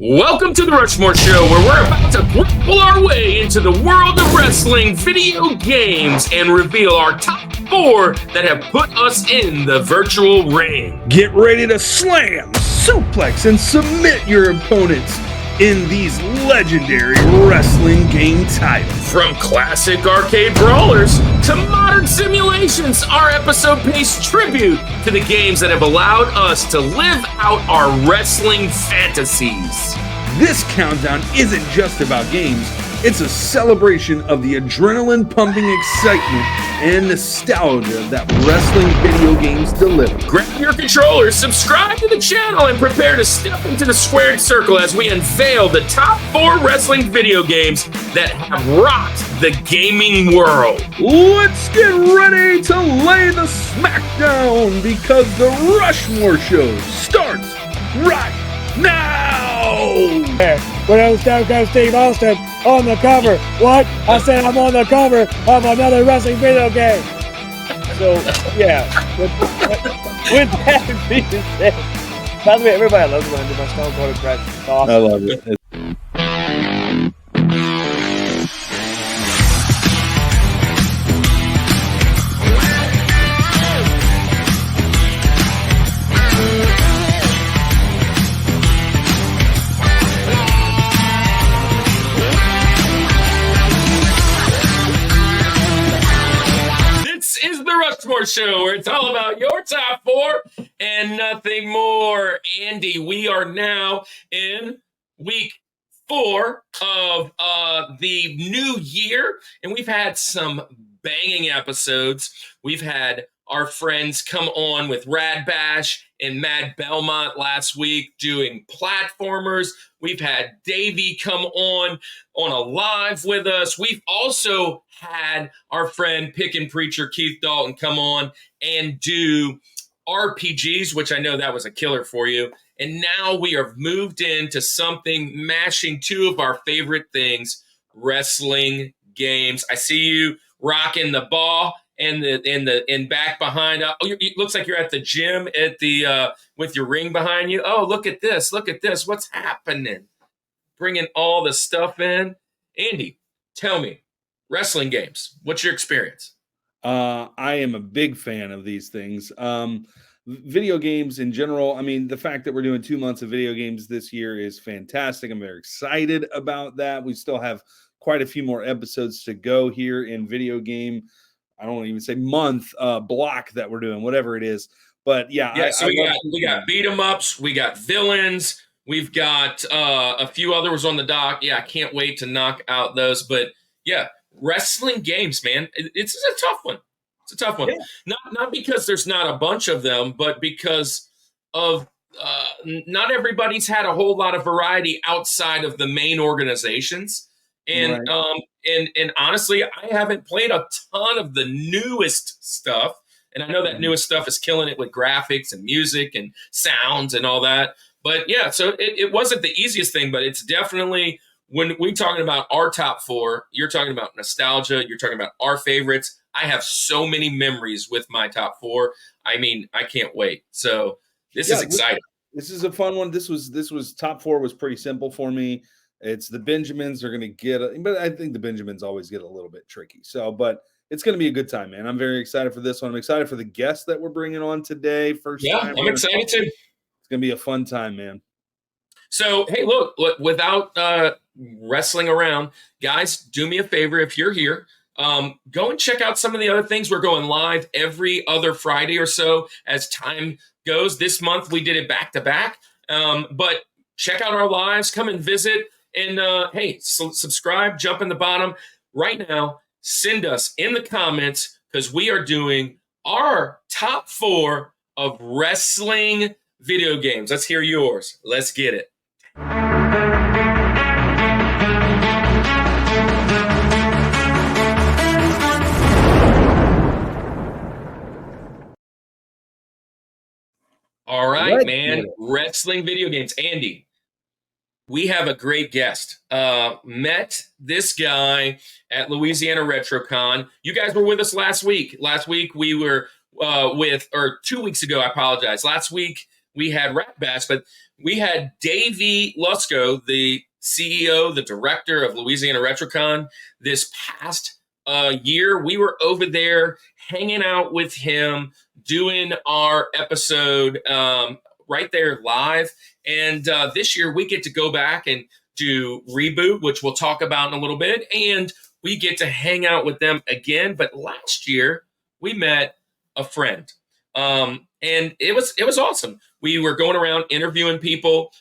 Welcome to the Rushmore Show, where we're about to grapple our way into the world of wrestling video games and reveal our top 4 that have put us in the virtual ring. Get ready to slam, suplex, and submit your opponents in these legendary wrestling game titles. From classic arcade brawlers to modern simulations, our episode pays tribute to the games that have allowed us to live out our wrestling fantasies. This countdown isn't just about games, it's a celebration of the adrenaline-pumping excitement and nostalgia that wrestling video games deliver. Grab your controllers, subscribe to the channel, and prepare to step into the squared circle as we unveil the top 4 wrestling video games that have rocked the gaming world. Let's get ready to lay the smackdown because the Rushmore Show starts right now! When I was Stone Cold Steve Austin on the cover. What? I said I'm on the cover of another wrestling video game. So, yeah. With that being said, by the way, everybody loves when I do my Stone Cold impression. It's awesome. I love it. Rushmore Show, where it's all about your top 4 and nothing more. Andy, we are now in week 4 of the new year, and we've had some banging episodes. We've had our friends come on with Rad Bash and Mad Belmont last week doing platformers. We've had Davey come on a live with us. We've also had our friend Pick and Preacher Keith Dalton come on and do RPGs, which I know that was a killer for you. And now we have moved into something mashing 2 of our favorite things, wrestling games. I see you rocking the ball and back behind. It looks like you're at the gym at the with your ring behind you. Oh, look at this! Look at this! What's happening? Bringing all the stuff in. Andy, tell me, wrestling games. What's your experience? I am a big fan of these things. Video games in general. I mean, the fact that we're doing 2 months of video games this year is fantastic. I'm very excited about that. We still have quite a few more episodes to go here in video game. I don't even say month block that we're doing, whatever it is. But yeah, so we got beat 'em ups, we got villains, we've got a few others on the dock. Yeah, I can't wait to knock out those. But yeah, wrestling games, man, it's a tough one. It's a tough one. Yeah. Not because there's not a bunch of them, but because of not everybody's had a whole lot of variety outside of the main organizations. And right. And honestly, I haven't played a ton of the newest stuff. And I know that newest stuff is killing it with graphics and music and sounds and all that. But yeah, so it wasn't the easiest thing, but it's definitely, when we're talking about our top 4, you're talking about nostalgia, you're talking about our favorites. I have so many memories with my top 4. I mean, I can't wait. So this is exciting. This is a fun one. This was top 4 was pretty simple for me. It's the Benjamins are going to get, but I think the Benjamins always get a little bit tricky. So, but it's going to be a good time, man. I'm very excited for this one. I'm excited for the guests that we're bringing on today. First time. I'm excited too. It's going to be a fun time, man. So, hey, look, without wrestling around, guys, do me a favor if you're here. Go and check out some of the other things. We're going live every other Friday or so as time goes. This month we did it back to back. But check out our lives. Come and visit. And hey, subscribe, jump in the bottom right now. Send us in the comments because we are doing our top 4 of wrestling video games. Let's hear yours. Let's get it. All right, man. Wrestling video games. Andy, we have a great guest. Met this guy at Louisiana RetroCon. You guys were with us last week. Last week we were 2 weeks ago, I apologize. Last week we had Rap Bash, but we had Davey Lusco, the CEO, the director of Louisiana RetroCon, this past year. We were over there hanging out with him, doing our episode right there live. And this year we get to go back and do Reboot, which we'll talk about in a little bit. And we get to hang out with them again. But last year we met a friend. And it was awesome. We were going around interviewing people.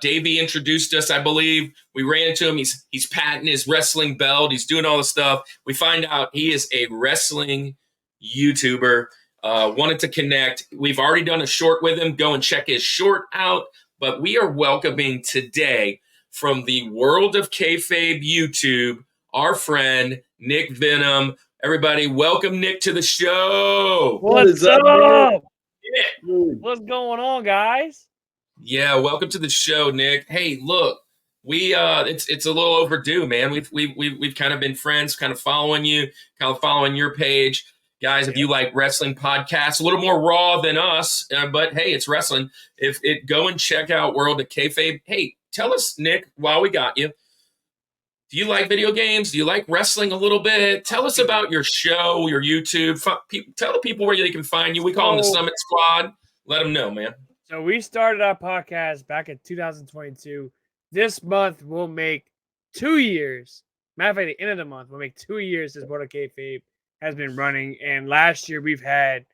Davey introduced us, I believe. We ran into him. He's patting his wrestling belt. He's doing all the stuff. We find out he is a wrestling YouTuber. Wanted to connect. We've already done a short with him. Go and check his short out. But we are welcoming today from the world of Kayfabe YouTube, our friend Nick Venom. Everybody, welcome Nick to the show. What's up? Nick? What's going on, guys? Yeah, welcome to the show, Nick. Hey, look, we it's a little overdue, man. We've kind of been friends, kind of following you, kind of following your page. Guys, if you like wrestling podcasts, a little more raw than us, but hey, it's wrestling. Go and check out World of Kayfabe. Hey, tell us, Nick, while we got you, do you like video games? Do you like wrestling a little bit? Tell us about your show, your YouTube. Tell the people where they can find you. We call them the Summit Squad. Let them know, man. So we started our podcast back in 2022. This month we'll make 2 years. Matter of fact, at the end of the month, we'll make 2 years since World of Kayfabe has been running. And last year we've had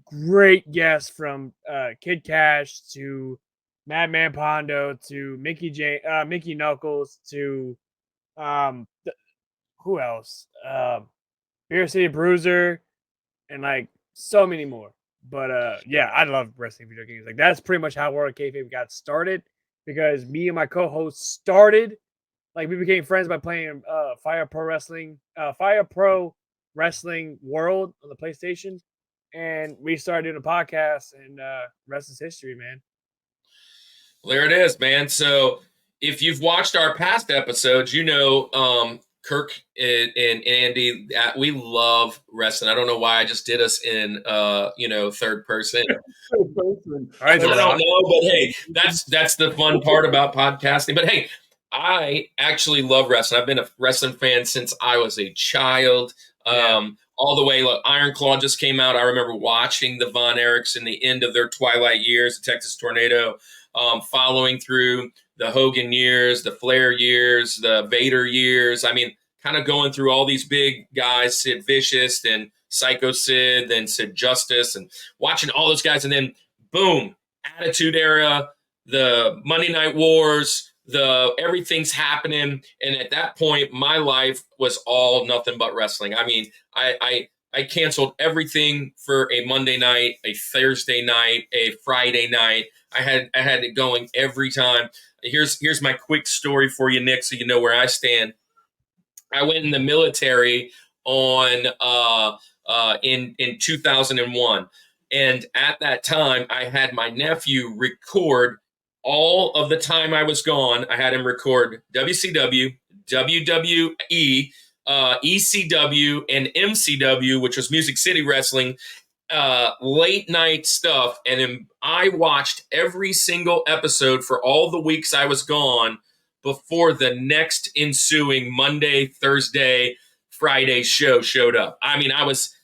great guests from Kid Cash to Madman Pondo to Mickey Knuckles to who else? Beer City Bruiser and like so many more. But yeah, I love wrestling video games. Like that's pretty much how World of Kayfabe got started because me and my co-host started. Like we became friends by playing Fire Pro Wrestling World on the PlayStation, and we started doing a podcast. And rest is history, man. Well, there it is, man. So if you've watched our past episodes, you know Kirk and Andy, we love wrestling. I don't know why I just did us in third person. I don't know, but hey, that's the fun part about podcasting. But hey, I actually love wrestling. I've been a wrestling fan since I was a child. All the way, look, Iron Claw just came out. I remember watching the Von Erichs in the end of their twilight years, the Texas Tornado, following through the Hogan years, the Flair years, the Vader years. I mean, kind of going through all these big guys, Sid Vicious and Psycho Sid, then Sid Justice, and watching all those guys. And then, boom, Attitude Era, the Monday Night Wars, everything's happening. And at that point, my life was all nothing but wrestling. I mean, I canceled everything for a Monday night, a Thursday night, a Friday night. I had it going every time. Here's my quick story for you, Nick, so you know where I stand. I went in the military in 2001, and at that time, I had my nephew record all of the time I was gone. I had him record WCW, WWE, ECW, and MCW, which was Music City Wrestling. Late night stuff, and then I watched every single episode for all the weeks I was gone before the next ensuing Monday, Thursday, Friday show showed up. I mean, I was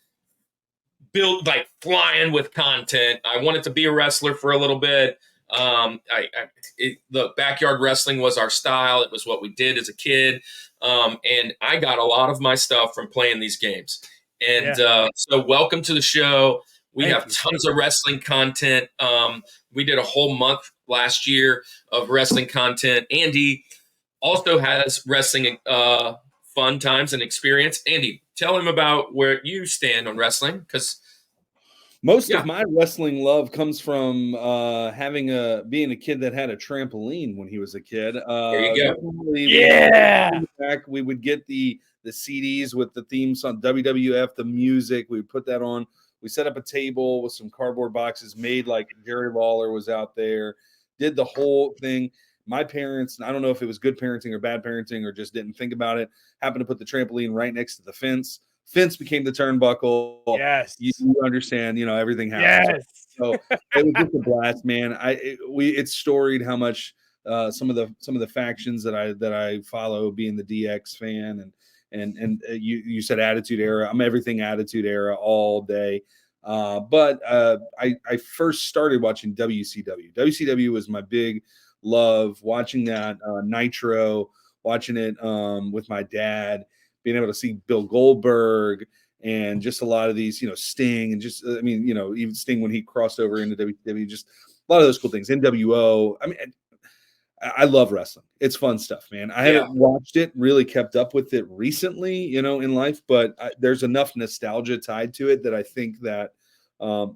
built like flying with content. I wanted to be a wrestler for a little bit. The backyard wrestling was our style. It was what we did as a kid, and I got a lot of my stuff from playing these games. And so welcome to the show. We have tons of wrestling content. We did a whole month last year of wrestling content. Andy also has wrestling fun times and experience. Andy, tell him about where you stand on wrestling, because most of my wrestling love comes from being a kid that had a trampoline when he was a kid. There you go. Back, we would get the CDs with the themes on WWF, the music. We would put that on. We set up a table with some cardboard boxes made like Jerry Lawler was out there, did the whole thing. My parents, I don't know if it was good parenting or bad parenting or just didn't think about it, happened to put the trampoline right next to the fence. fence became the turnbuckle. Yes. You understand, everything happens. Right? Yes. So it was just a blast, man. It's storied how much some of the factions that I follow, being the DX fan, and you said Attitude Era. I'm everything Attitude Era all day. But I first started watching WCW. WCW was my big love, watching that Nitro, watching it with my dad, being able to see Bill Goldberg and just a lot of these, Sting, and just, even Sting when he crossed over into WCW, just a lot of those cool things. NWO. I mean, I love wrestling. It's fun stuff, man. I haven't watched it, really kept up with it recently, in life, but there's enough nostalgia tied to it that I think that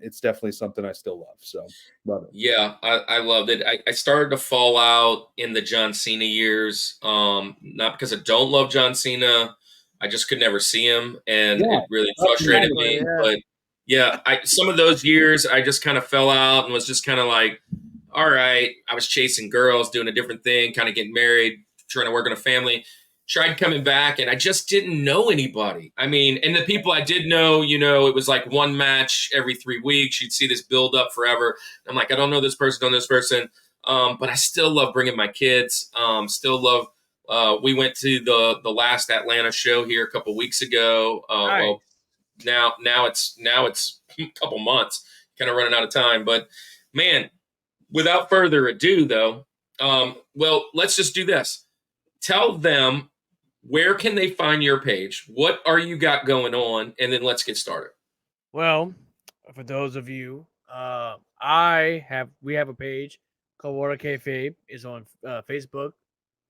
it's definitely something I still love. So love it. Yeah, I loved it. I started to fall out in the John Cena years. Not because I don't love John Cena. I just could never see him, and it really frustrated me. But yeah, some of those years I just kind of fell out and was just kind of like, all right, I was chasing girls, doing a different thing, kind of getting married, trying to work on a family. Tried coming back, and I just didn't know anybody. I mean, and the people I did know, it was like one match every 3 weeks. You'd see this build up forever. I'm like, I don't know this person, don't know this person. But I still love bringing my kids. Still love. We went to the last Atlanta show here a couple weeks ago. Nice. Well, now it's a couple months, kind of running out of time. But man, without further ado, though, well, let's just do this. Tell them, where can they find your page? What are you got going on? And then let's get started. Well, for those of you, we have a page called World of Kayfabe. It's on Facebook.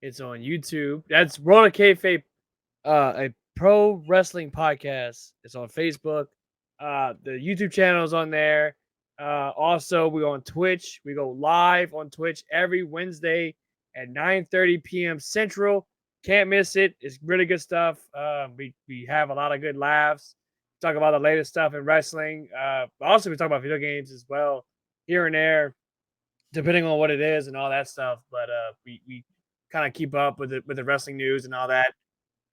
It's on YouTube. That's World of Kayfabe, a pro wrestling podcast. It's on Facebook. The YouTube channel is on there. Also, we're on Twitch. We go live on Twitch every Wednesday at 9:30 p.m. Central. Can't miss it. It's really good stuff. We have a lot of good laughs. Talk about the latest stuff in wrestling. Also, we talk about video games as well, here and there, depending on what it is and all that stuff. But we kind of keep up with the wrestling news and all that.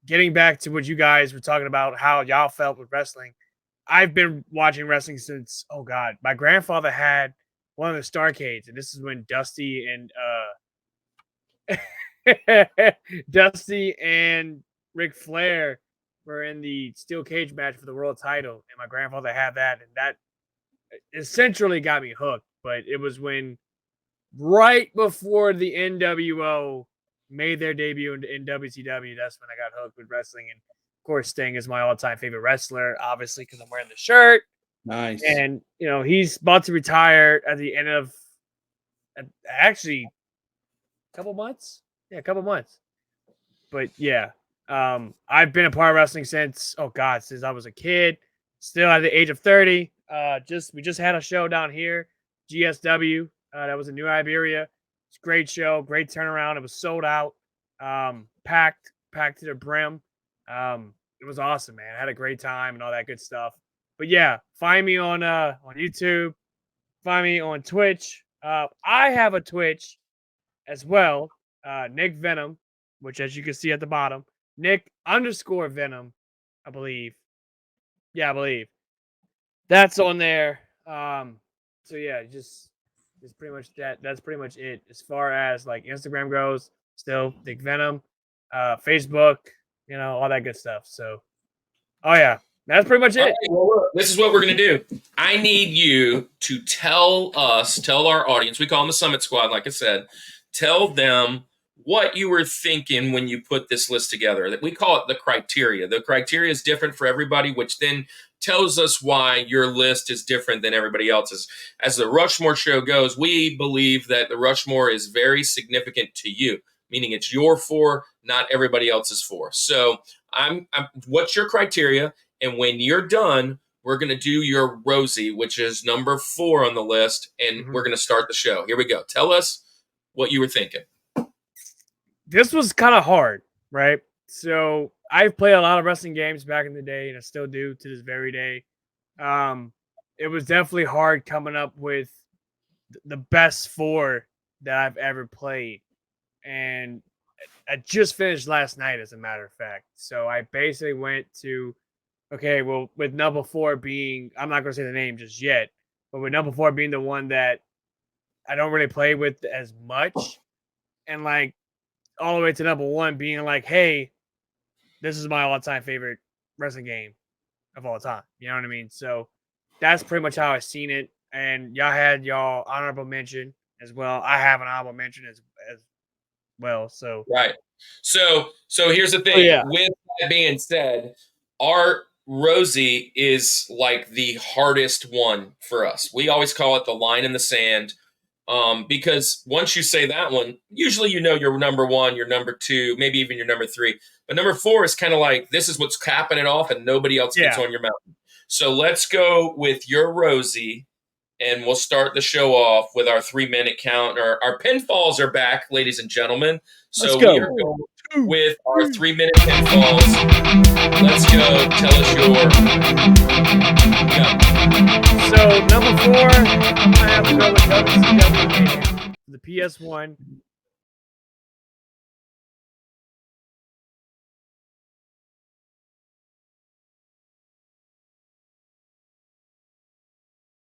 Getting back to what you guys were talking about, how y'all felt with wrestling. I've been watching wrestling since, oh God, my grandfather had one of the Starcades, and this is when Dusty and Ric Flair were in the steel cage match for the world title, and my grandfather had that, and that essentially got me hooked. But it was right before the NWO made their debut in WCW. That's when I got hooked with wrestling, and of course, Sting is my all-time favorite wrestler, obviously, because I'm wearing the shirt. Nice. And he's about to retire at the end of actually a couple months. Yeah, a couple months. But yeah, I've been a part of wrestling since I was a kid. Still at the age of 30. We just had a show down here, GSW. That was in New Iberia. It's a great show, great turnaround. It was sold out, packed to the brim. It was awesome, man. I had a great time and all that good stuff. But yeah, find me on YouTube. Find me on Twitch. I have a Twitch as well. Nick Venom, which, as you can see at the bottom, Nick_Venom, I believe. Yeah, I believe that's on there. So yeah, it's pretty much that. That's pretty much it as far as like Instagram goes. Still Nick Venom, Facebook, all that good stuff. So, oh yeah, that's pretty much it. Right, well, look, this is what we're going to do. I need you to tell our audience, we call them the Summit Squad, like I said, tell them what you were thinking when you put this list together. We call it the criteria. The criteria is different for everybody, which then tells us why your list is different than everybody else's. As the Rushmore Show goes, we believe that the Rushmore is very significant to you, meaning it's your 4, not everybody else's 4. So what's your criteria? And when you're done, we're going to do your Rosie, which is number 4 on the list, and we're going to start the show. Here we go. Tell us what you were thinking. This was kind of hard, right? So I've played a lot of wrestling games back in the day, and I still do to this very day. It was definitely hard coming up with the best 4 that I've ever played. And I just finished last night, as a matter of fact. So I basically went to Okay, well, with number 4 being, I'm not going to say the name just yet, but with number 4 being the one that I don't really play with as much, and like all the way to number 1 being like, hey, this is my all-time favorite wrestling game of all time. You know what I mean? So that's pretty much how I've seen it. And y'all had y'all honorable mention as well. I have an honorable mention as well. So Right. So here's the thing. yeah. With that being said, our Rosie is like the hardest one for us. We always call it the line in the sand. Because once you say that one, usually you know your number 1, your number 2, maybe even your number 3. But number 4 is kind of like, this is what's capping it off and nobody else gets on your mountain. So let's go with your Rosie, and we'll start the show off with our 3-minute count. Our pinfalls are back, ladies and gentlemen. So Let's go. we are going with our 3-minute pinfalls. Let's go. Tell us your... So number 4, I'm gonna have to go with WCW the PS1.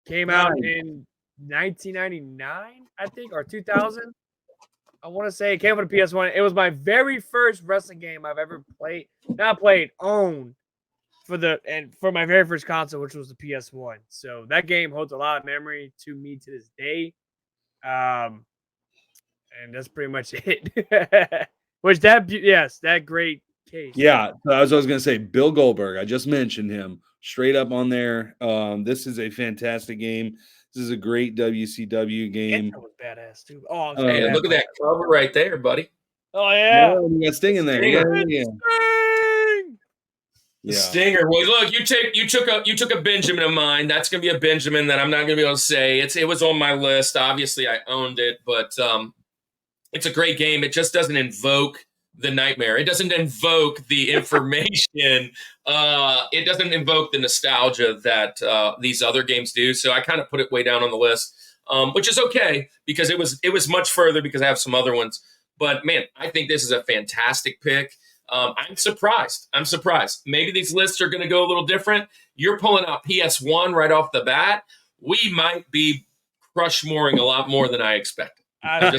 Came out in 1999, I think, or 2000. I want to say it came with the PS1. It was my very first wrestling game I've ever played. Not played, owned for my very first console, which was the PS1. So that game holds a lot of memory to me to this day. And that's pretty much it. That great case. Yeah, I was going to say Bill Goldberg. I just mentioned him straight up on there. This is a fantastic game. This is a great WCW game. That was badass too. Oh, hey, look at that cover right there, buddy. Oh yeah, you got Sting in there. The Stinger. Well, look, you took a Benjamin of mine. That's gonna be a Benjamin that I'm not gonna be able to say. It was on my list. Obviously, I owned it, but it's a great game. It just doesn't invoke the nightmare. It doesn't invoke the information. It doesn't invoke the nostalgia that these other games do. So I kind of put it way down on the list, which is okay because it was much further because I have some other ones. But man, I think this is a fantastic pick. I'm surprised. Maybe these lists are going to go a little different. You're pulling out PS1 right off the bat. We might be Rushmoring a lot more than I expected. I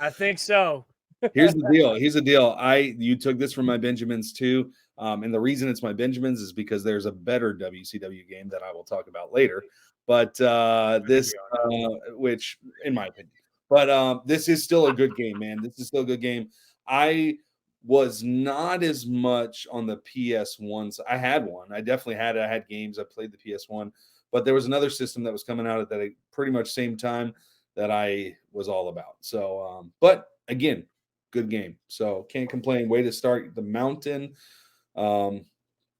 think so. Here's the deal. You took this from my Benjamins too. And the reason it's my Benjamins is because there's a better WCW game that I will talk about later. But this, which in my opinion, but this is still a good game, man. This is still a good game. I was not as much on the PS1. I had one. I definitely had it. I had games. I played the PS1, but there was another system that was coming out at that pretty much same time that I was all about. So, but again, good game. So can't complain. Way to start the mountain. Way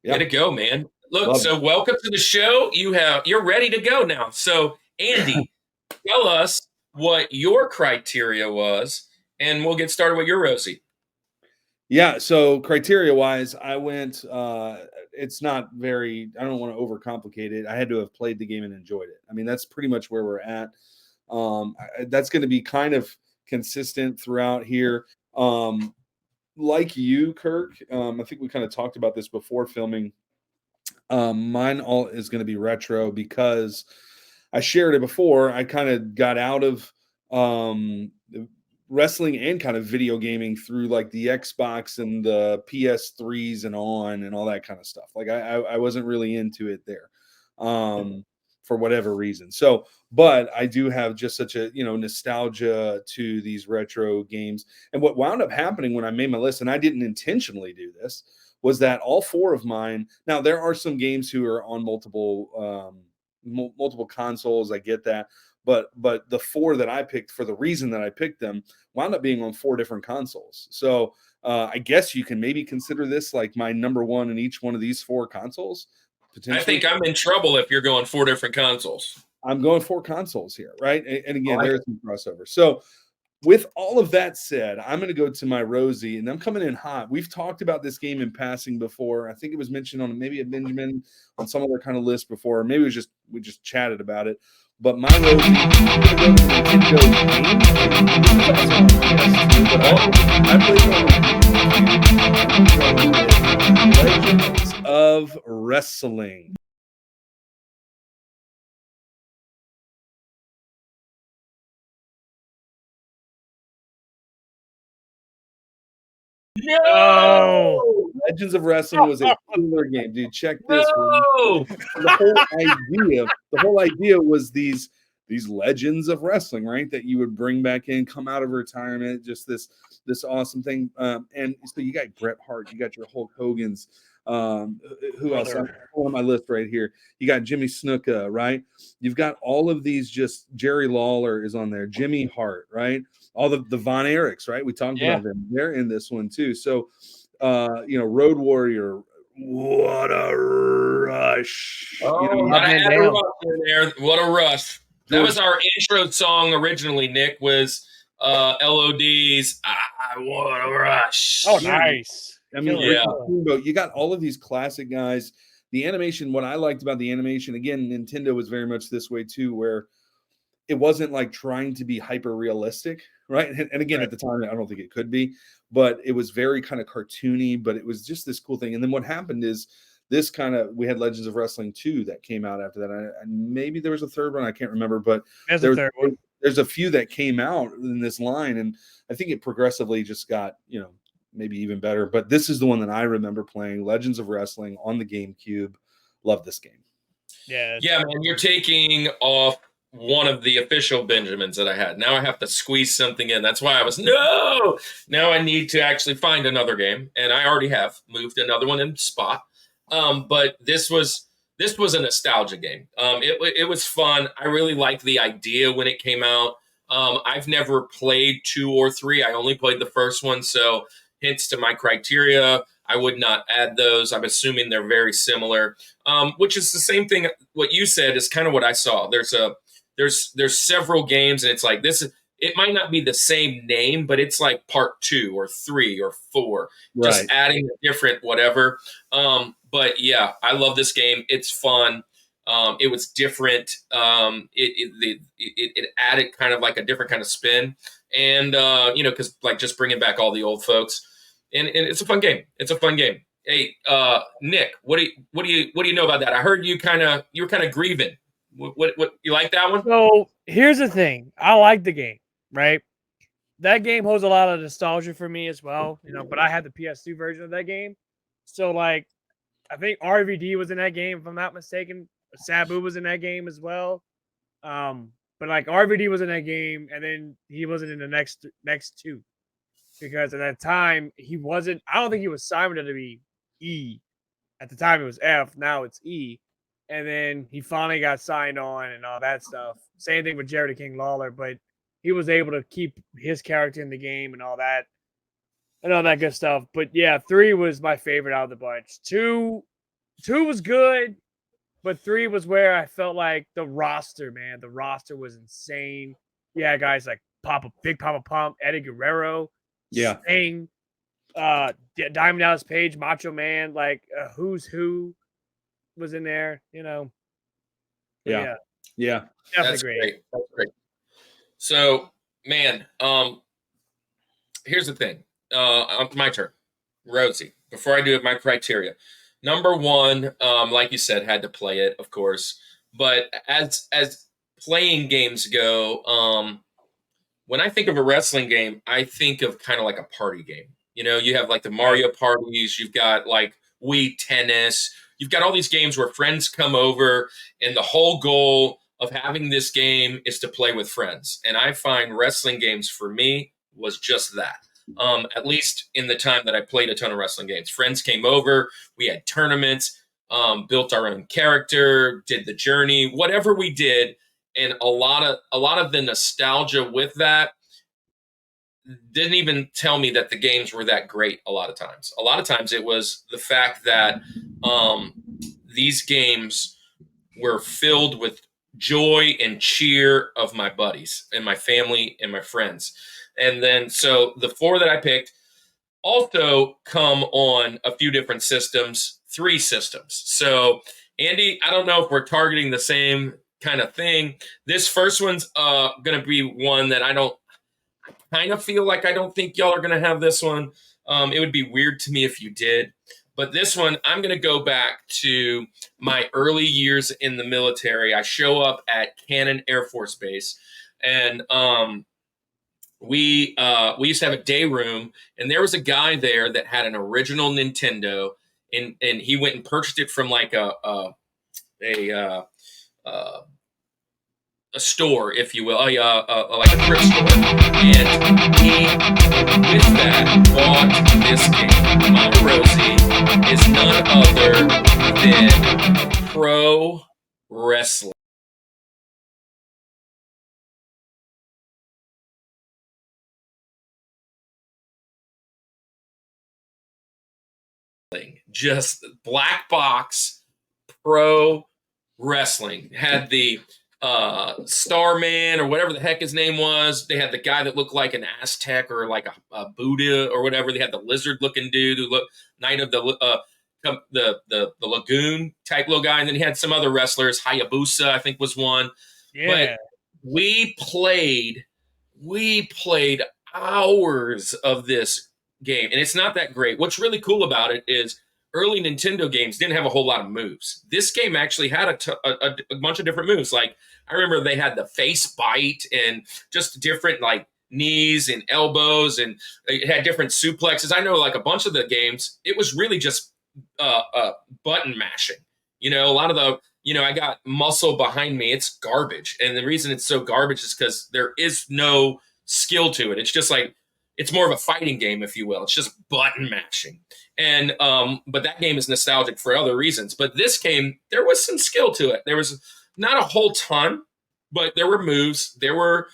to go, man. Look, welcome to the show. You're ready to go now. So Andy, tell us what your criteria was, and we'll get started with your Rosie. Yeah, so criteria-wise, I went, it's not very, I don't want to overcomplicate it. I had to have played the game and enjoyed it. I mean, that's pretty much where we're at. That's going to be kind of consistent throughout here. Like you, Kirk, I think we kind of talked about this before filming. Mine all is going to be retro because I shared it before. I kind of got out of wrestling and kind of video gaming through like the Xbox and the PS3s and all that kind of stuff. Like I wasn't really into it there for whatever reason. So, but I do have just such a, nostalgia to these retro games. And what wound up happening when I made my list, and I didn't intentionally do this, was that all 4 of mine, now there are some games who are on multiple consoles. I get that. But the 4 that I picked, for the reason that I picked them, wound up being on 4 different consoles. So I guess you can maybe consider this like my number 1 in each one of these 4 consoles. I think I'm in trouble if you're going 4 different consoles. I'm going 4 consoles here, right? And again, there's some crossover. So with all of that said, I'm going to go to my Rosie, and I'm coming in hot. We've talked about this game in passing before. I think it was mentioned on maybe a Benjamin on some other kind of list before. Maybe we just chatted about it. But my Rosie, I'm going to go to the Nintendo game. I played Legends of Wrestling. No. Legends of Wrestling was a killer game, dude. Check this one. No. The whole idea was these legends of wrestling, right? That you would bring back in, come out of retirement, just this awesome thing. And so you got Bret Hart, you got your Hulk Hogan's. Who else? I'm on my list right here. You got Jimmy Snuka, right? You've got all of these. Just Jerry Lawler is on there. Jimmy Hart, right? All the Von Erichs, right? We talked about them. They're in this one too. So, Road Warrior. What a rush! Oh, gotta add a rush in there. What a rush! That was our intro song originally. Nick was LOD's "I Want a Rush." Oh, nice. I mean, you got all of these classic guys. The animation, what I liked about the animation, again, Nintendo was very much this way too, where it wasn't like trying to be hyper realistic, right? And again, at the time, I don't think it could be, but it was very kind of cartoony, but it was just this cool thing. And then what happened is we had Legends of Wrestling 2 that came out after that. And maybe there was a third one, I can't remember, but there's a few that came out in this line. And I think it progressively just got, maybe even better. But this is the one that I remember playing, Legends of Wrestling on the GameCube. Love this game. Yeah, man, you're taking off one of the official Benjamins that I had. Now I have to squeeze something in. That's why I was, now I need to actually find another game. And I already have moved another one in spot. But this was a nostalgia game. It was fun. I really liked the idea when it came out. I've never played 2 or 3. I only played the first one. So hence to my criteria, I would not add those. I'm assuming they're very similar, which is the same thing. What you said is kind of what I saw. There's several games, and it's like it might not be the same name, but it's like part 2 or 3 or 4, just adding a different whatever. But yeah, I love this game. It's fun. It was different. It added kind of like a different kind of spin, and because like just bringing back all the old folks, and it's a fun game. It's a fun game. Hey, Nick, what do you know about that? I heard you were kind of grieving. What you like that one? So here's the thing. I like the game, right? That game holds a lot of nostalgia for me as well, but I had the PS2 version of that game. So like, I think RVD was in that game, if I'm not mistaken. Sabu was in that game as well. But like RVD was in that game, and then he wasn't in the next 2. Because at that time, he wasn't, I don't think he was signed to be E. At the time, it was F. Now it's E. And then he finally got signed on and all that stuff. Same thing with Jerry the King Lawler, but he was able to keep his character in the game and all that good stuff. But yeah, 3 was my favorite out of the bunch. 2 was good, but 3 was where I felt like the roster was insane. Yeah, guys like Big Papa Pump, Eddie Guerrero, Sting, Diamond Dallas Page, Macho Man, like Who's Who was in there, Yeah. Definitely That's great. That's great. So, man, here's the thing. My turn. Rosie, before I do it, my criteria. Number 1, like you said, had to play it, of course. But as playing games go, when I think of a wrestling game, I think of kind of like a party game. You have like the Mario parties. You've got like Wii Tennis. You've got all these games where friends come over, and the whole goal of having this game is to play with friends. And I find wrestling games for me was just that. At least in the time that I played a ton of wrestling games. Friends came over, we had tournaments, built our own character, did the journey, whatever we did. And a lot of the nostalgia with that didn't even tell me that the games were that great a lot of times. A lot of times it was the fact that these games were filled with joy and cheer of my buddies and my family and my friends. And then, so the 4 that I picked also come on a few different systems, 3 systems. So, Andy, I don't know if we're targeting the same kind of thing. This first one's going to be one that I kind of feel like I don't think y'all are going to have this one. It would be weird to me if you did. But this one, I'm going to go back to my early years in the military. I show up at Cannon Air Force Base, and we used to have a day room, and there was a guy there that had an original Nintendo, and he went and purchased it from like a store, if you will, like a thrift store, and he, with that, bought this game. Mama Rosie is none other than pro wrestling. Just black box pro wrestling. Had the Starman or whatever the heck his name was. They had the guy that looked like an Aztec or like a Buddha or whatever. They had the lizard looking dude who looked Knight of the Lagoon type little guy, and then he had some other wrestlers. Hayabusa, I think, was one. Yeah. But we played hours of this game, and it's not that great. What's really cool about it is early Nintendo games didn't have a whole lot of moves. This game actually had a bunch of different moves. Like, I remember they had the face bite and just different like knees and elbows, and it had different suplexes. I know like a bunch of the games, it was really just button mashing. You know, a lot of the, I got muscle behind me. It's garbage. And the reason it's so garbage is because there is no skill to it. It's just like, it's more of a fighting game, if you will. It's just button mashing. And but that game is nostalgic for other reasons. But this game, there was some skill to it. There was not a whole ton, but there were moves. There were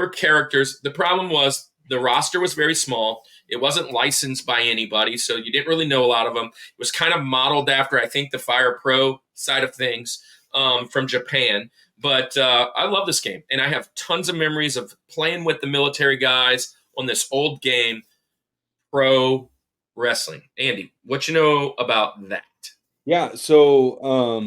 characters. The problem was the roster was very small. It wasn't licensed by anybody, so you didn't really know a lot of them. It was kind of modeled after, I think, the Fire Pro side of things from Japan. But I love this game, and I have tons of memories of playing with the military guys on this old game, pro wrestling. Andy, what you know about that? Yeah, so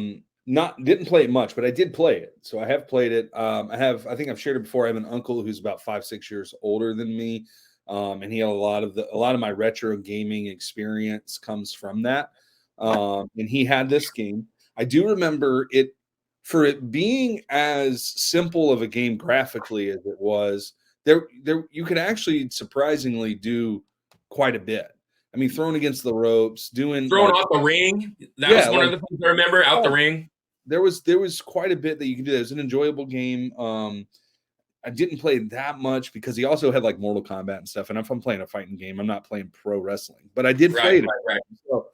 didn't play it much, but I did play it. So I have played it. I think I've shared it before. I have an uncle who's about 5-6 years older than me, and he had a lot of my retro gaming experience comes from that. And he had this game. I do remember it for it being as simple of a game graphically as it was. There, you could actually surprisingly do quite a bit. I mean, throwing against the ropes, throwing off the ring. That was one of the things I remember. Out the ring. There was quite a bit that you can do. It was an enjoyable game. I didn't play that much because he also had like Mortal Kombat and stuff. And if I'm playing a fighting game, I'm not playing pro wrestling. But I did play it. Right. So,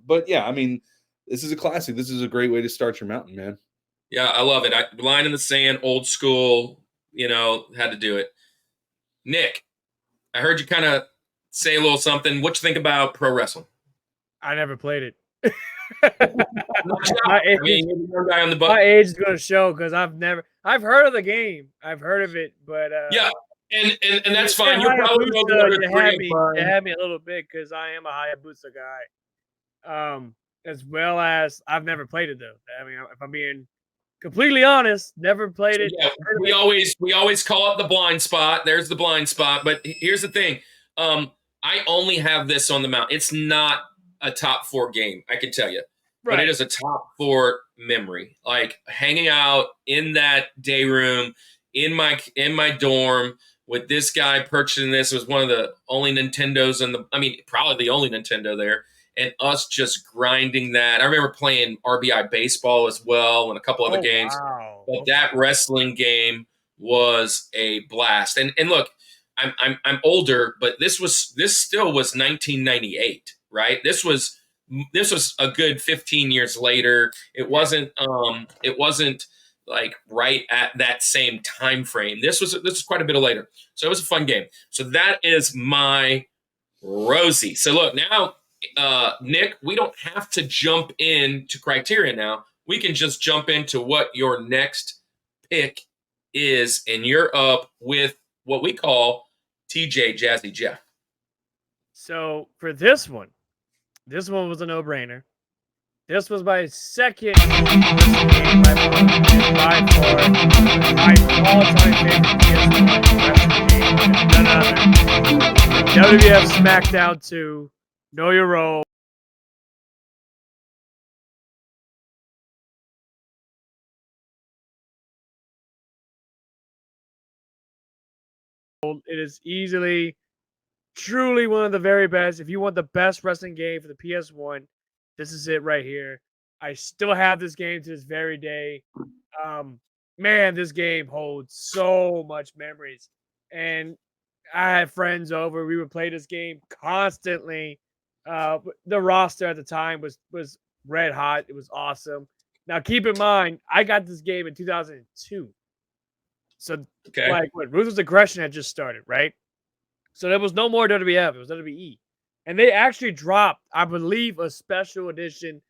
but yeah, I mean, this is a classic. This is a great way to start your mountain, man. Yeah, I love it. Line in the sand, old school. Had to do it. Nick, I heard you kind of say a little something. What you think about pro wrestling? I never played it. My age is going to show because I've heard of the game. I've heard of it, but yeah, and that's fine. You're probably you had me a little bit because I am a Hayabusa guy. As well as I've never played it though. I mean, if I'm being completely honest, never played it. Yeah, we always call it the blind spot. There's the blind spot. But here's the thing. I only have this on the mount. It's not a top 4 game, I can tell you. Right. But it is a top 4 memory. Like hanging out in that day room in my dorm with this guy purchasing this. It was one of the only Nintendos probably the only Nintendo there. And us just grinding that. I remember playing RBI baseball as well and a couple other games. Wow. But that wrestling game was a blast. And look, I'm older, but this still was 1998, right? This was a good 15 years later. It wasn't like right at that same time frame. This was quite a bit later. So it was a fun game. So that is my Rosie. So look, now Nick, we don't have to jump into criteria now. We can just jump into what your next pick is, and you're up with what we call TJ Jazzy Jeff. So for this one was a no-brainer. This was my second game by far my all-time favorite PS1 wrestling game. None other. WWF SmackDown 2. Know Your Role. It is easily, truly one of the very best. If you want the best wrestling game for the PS1, this is it right here. I still have this game to this very day. Man, this game holds so much memories. And I had friends over. We would play this game constantly. The roster at the time was red hot. It was awesome. Now, keep in mind, I got this game in 2002. So, Okay. like, what Ruthless Aggression had just started, right? So there was no more WWF. It was WWE, and they actually dropped, I believe, a special edition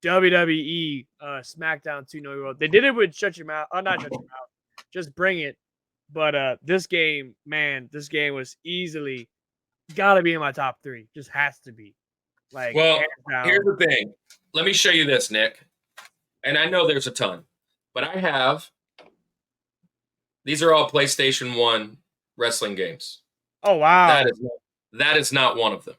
WWE SmackDown 2 No World. They did it with Shut Your Mouth. Not Shut Your Mouth. Just Bring It. But this game, man, this game was easily gotta be in my top 3. Just has to be. Like, Well, hands down. here's the thing. Let me show you this, Nick. And I know there's a ton, but I have. These are all PlayStation 1 wrestling games. Oh wow. That is not one of them.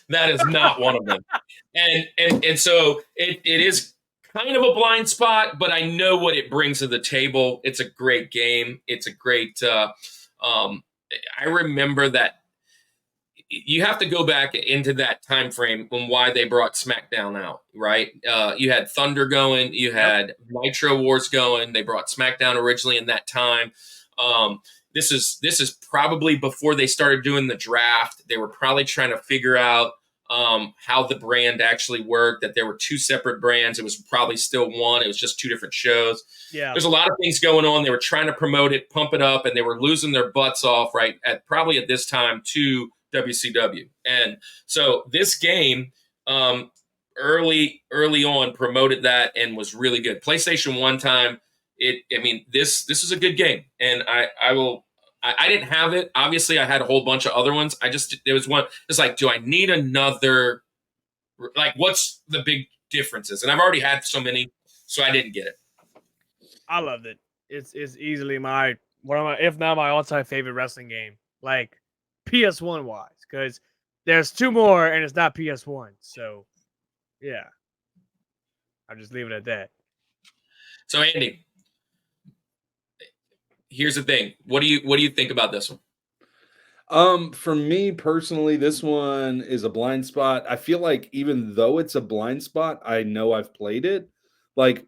That is not one of them. And so it is kind of a blind spot, but I know what it brings to the table. It's a great game. It's a great. I remember that. You have to go back into that time frame when why they brought SmackDown out, right? You had Thunder going, you had Nitro Wars going. They brought SmackDown originally in that time. This is probably before they started doing the draft. They were probably trying to figure out how the brand actually worked. That there were 2 separate brands. It was probably still one. It was just 2 different shows. Yeah. There's a lot of things going on. They were trying to promote it, pump it up, and they were losing their butts off right at this time to WCW. And so this game early on promoted that and was really good. PlayStation 1 time, this is a good game. And I didn't have it. Obviously, I had a whole bunch of other ones. There was one, it's like, do I need another? Like, what's the big differences? And I've already had so many, so I didn't get it. I loved it. It's easily one of my, if not my all-time favorite wrestling game. Like, PS1 wise, because there's 2 more and it's not PS1. So, yeah, I'll just leave it at that. So, Andy, here's the thing. What do you think about this one? For me personally, this one is a blind spot. I feel like even though it's a blind spot, I know I've played it. Like,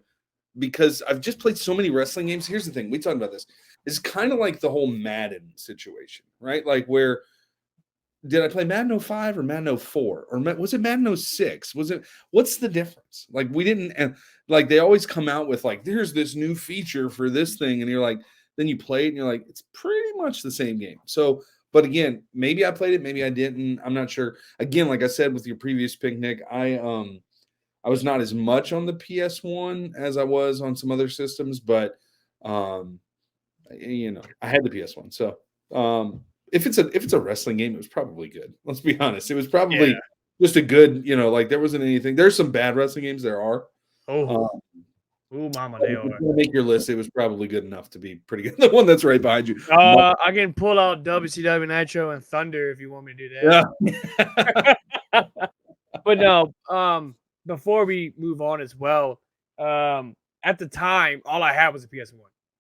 because I've just played so many wrestling games. Here's the thing, we talked about this. It's kind of like the whole Madden situation, right? Like, where did I play Madden 05 or Madden 04? Or was it Madden 06? What's the difference? Like, we didn't, and like, they always come out with like, there's this new feature for this thing. And you're like, then you play it and you're like, it's pretty much the same game. So, but again, maybe I played it, maybe I didn't. I'm not sure. Again, like I said with your previous pick, Nick, I was not as much on the PS1 as I was on some other systems, but I had the PS1. So if it's a wrestling game, it was probably good. Let's be honest. It was probably just a good, like there wasn't anything. There's some bad wrestling games. There are. Mama, they are. If you make your list, it was probably good enough to be pretty good. The one that's right behind you. I can pull out WCW Nitro and Thunder if you want me to do that. Yeah. But no, before we move on as well, at the time, all I had was a PS1.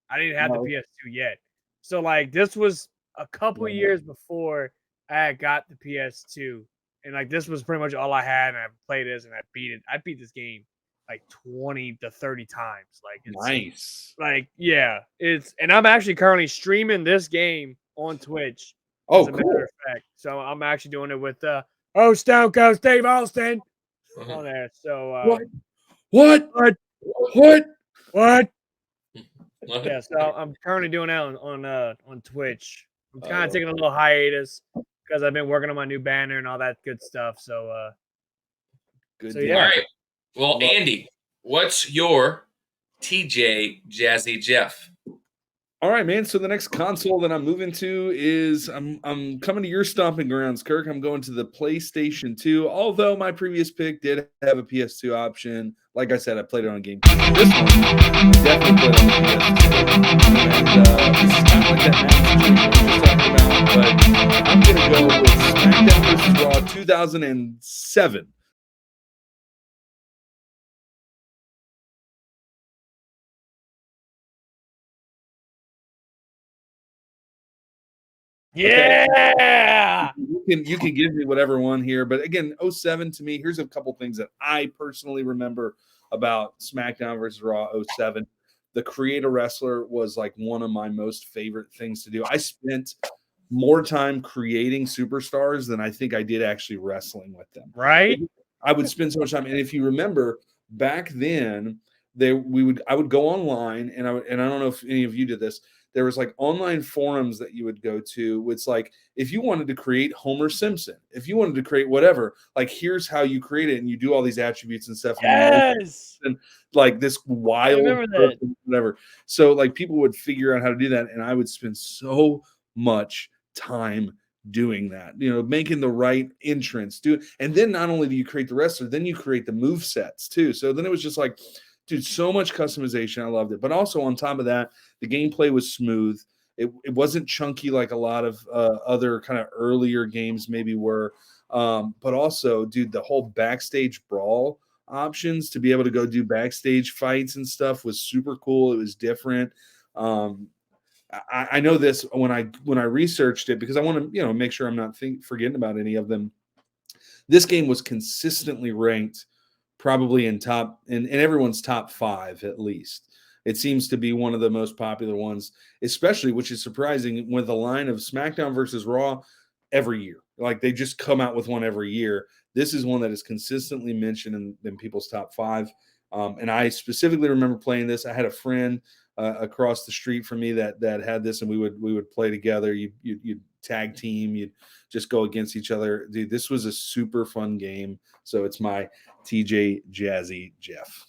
I didn't have the PS2 yet. So, like, this was a couple years before I got the PS2. And, like, this was pretty much all I had. And I played this and I beat it. I beat this game like 20 to 30 times. Like, it's nice. Like, yeah. And I'm actually currently streaming this game on Twitch. Oh, as a matter of fact. So, I'm actually doing it with Stone Cold Steve Austin on there. So What? Yeah, so I'm currently doing that on Twitch. I'm kind of taking a little hiatus because I've been working on my new banner and all that good stuff. So good. So, yeah. All right. Well, Andy, what's your TJ Jazzy Jeff? All right, man. So the next console that I'm moving to is I'm coming to your stomping grounds, Kirk. I'm going to the PlayStation 2. Although my previous pick did have a PS2 option. Like I said, I played it on GameCube. This one definitely played on the PS2. And this is kind of like that match we were just talking about, but I'm gonna go with SmackDown vs. Raw 2007. Yeah. You can give me whatever one here, but again, 07 to me. Here's a couple things that I personally remember about SmackDown versus Raw 07. The Create a Wrestler was like one of my most favorite things to do. I spent more time creating superstars than I think I did actually wrestling with them. Right? I would spend so much time, and if you remember back then, I would go online, and I don't know if any of you did this. There was like online forums that you would go to. It's like if you wanted to create Homer Simpson, if you wanted to create whatever, like here's how you create it, and you do all these attributes and stuff. Yes. And like this wild that. whatever. So like people would figure out how to do that, and I would spend so much time doing that, making the right entrance, and then not only do you create the wrestler, then you create the move sets too. So then it was just like, dude, so much customization. I loved it. But also on top of that, the gameplay was smooth. It wasn't chunky like a lot of other kind of earlier games maybe were. But also, dude, the whole backstage brawl options to be able to go do backstage fights and stuff was super cool. It was different. I know this when I researched it because I want to make sure I'm not forgetting about any of them. This game was consistently ranked probably in everyone's top 5 at least. It seems to be one of the most popular ones, especially, which is surprising, with the line of SmackDown versus Raw every year. Like they just come out with one every year. This is one that is consistently mentioned in people's top 5. And I specifically remember playing this. I had a friend across the street from me that had this, and we would play together. You'd tag team, you'd just go against each other. Dude, this was a super fun game. So it's my TJ Jazzy Jeff.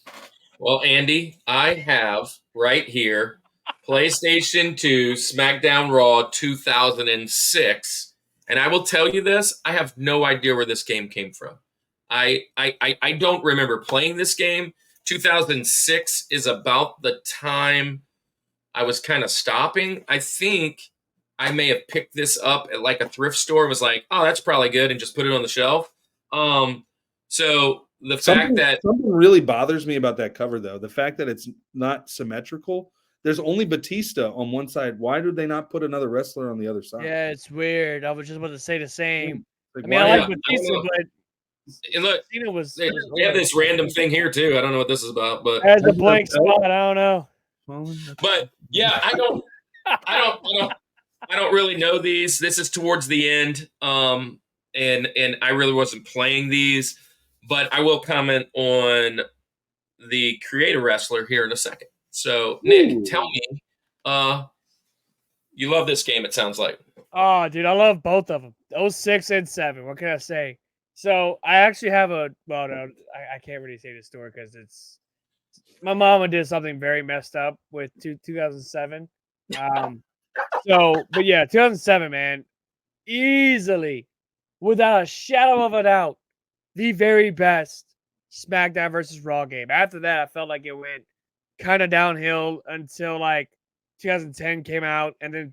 Well, Andy, I have right here PlayStation 2 SmackDown Raw 2006, and I will tell you this: I have no idea where this game came from. I don't remember playing this game. 2006 is about the time I was kind of stopping. I think I may have picked this up at like a thrift store and was like, oh, that's probably good, and just put it on the shelf. So the fact that something really bothers me about that cover, though, the fact that it's not symmetrical. There's only Batista on one side. Why did they not put another wrestler on the other side? Yeah, it's weird. I was just about to say the same. Like, I mean, I like Batista, but and look, Cena was. they have this random thing here too. I don't know what this is about, but has a blank spot. I don't know. But yeah, I don't really know these. This is towards the end, and I really wasn't playing these, but I will comment on the Create a Wrestler here in a second. So, Nick, tell me, you love this game, it sounds like. Oh, dude, I love both of them. 06 and 7. What can I say? So, I actually have no, I can't really say this story because it's my mama did something very messed up with 2007. But yeah, 2007, man, easily, without a shadow of a doubt, the very best SmackDown versus Raw game. After that, I felt like it went kind of downhill until like 2010 came out, and then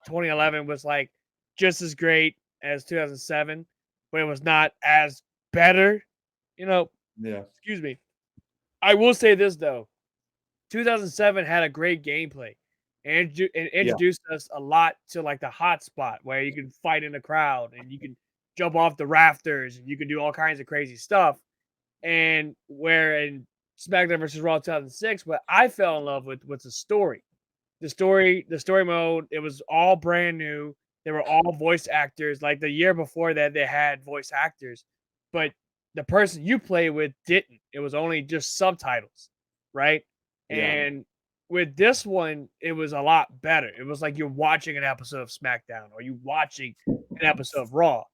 2011 was like just as great as 2007, but it was not as better, Yeah. Excuse me. I will say this though, 2007 had a great gameplay and introduced us a lot to like the hot spot where you can fight in the crowd and you can jump off the rafters and you can do all kinds of crazy stuff. And where in SmackDown versus Raw 2006, what I fell in love with was the story. The story mode, it was all brand new. They were all voice actors. Like the year before that, they had voice actors, but the person you play with didn't. It was only just subtitles, right? Yeah. And with this one, it was a lot better. It was like you're watching an episode of SmackDown or you watching an episode of Raw.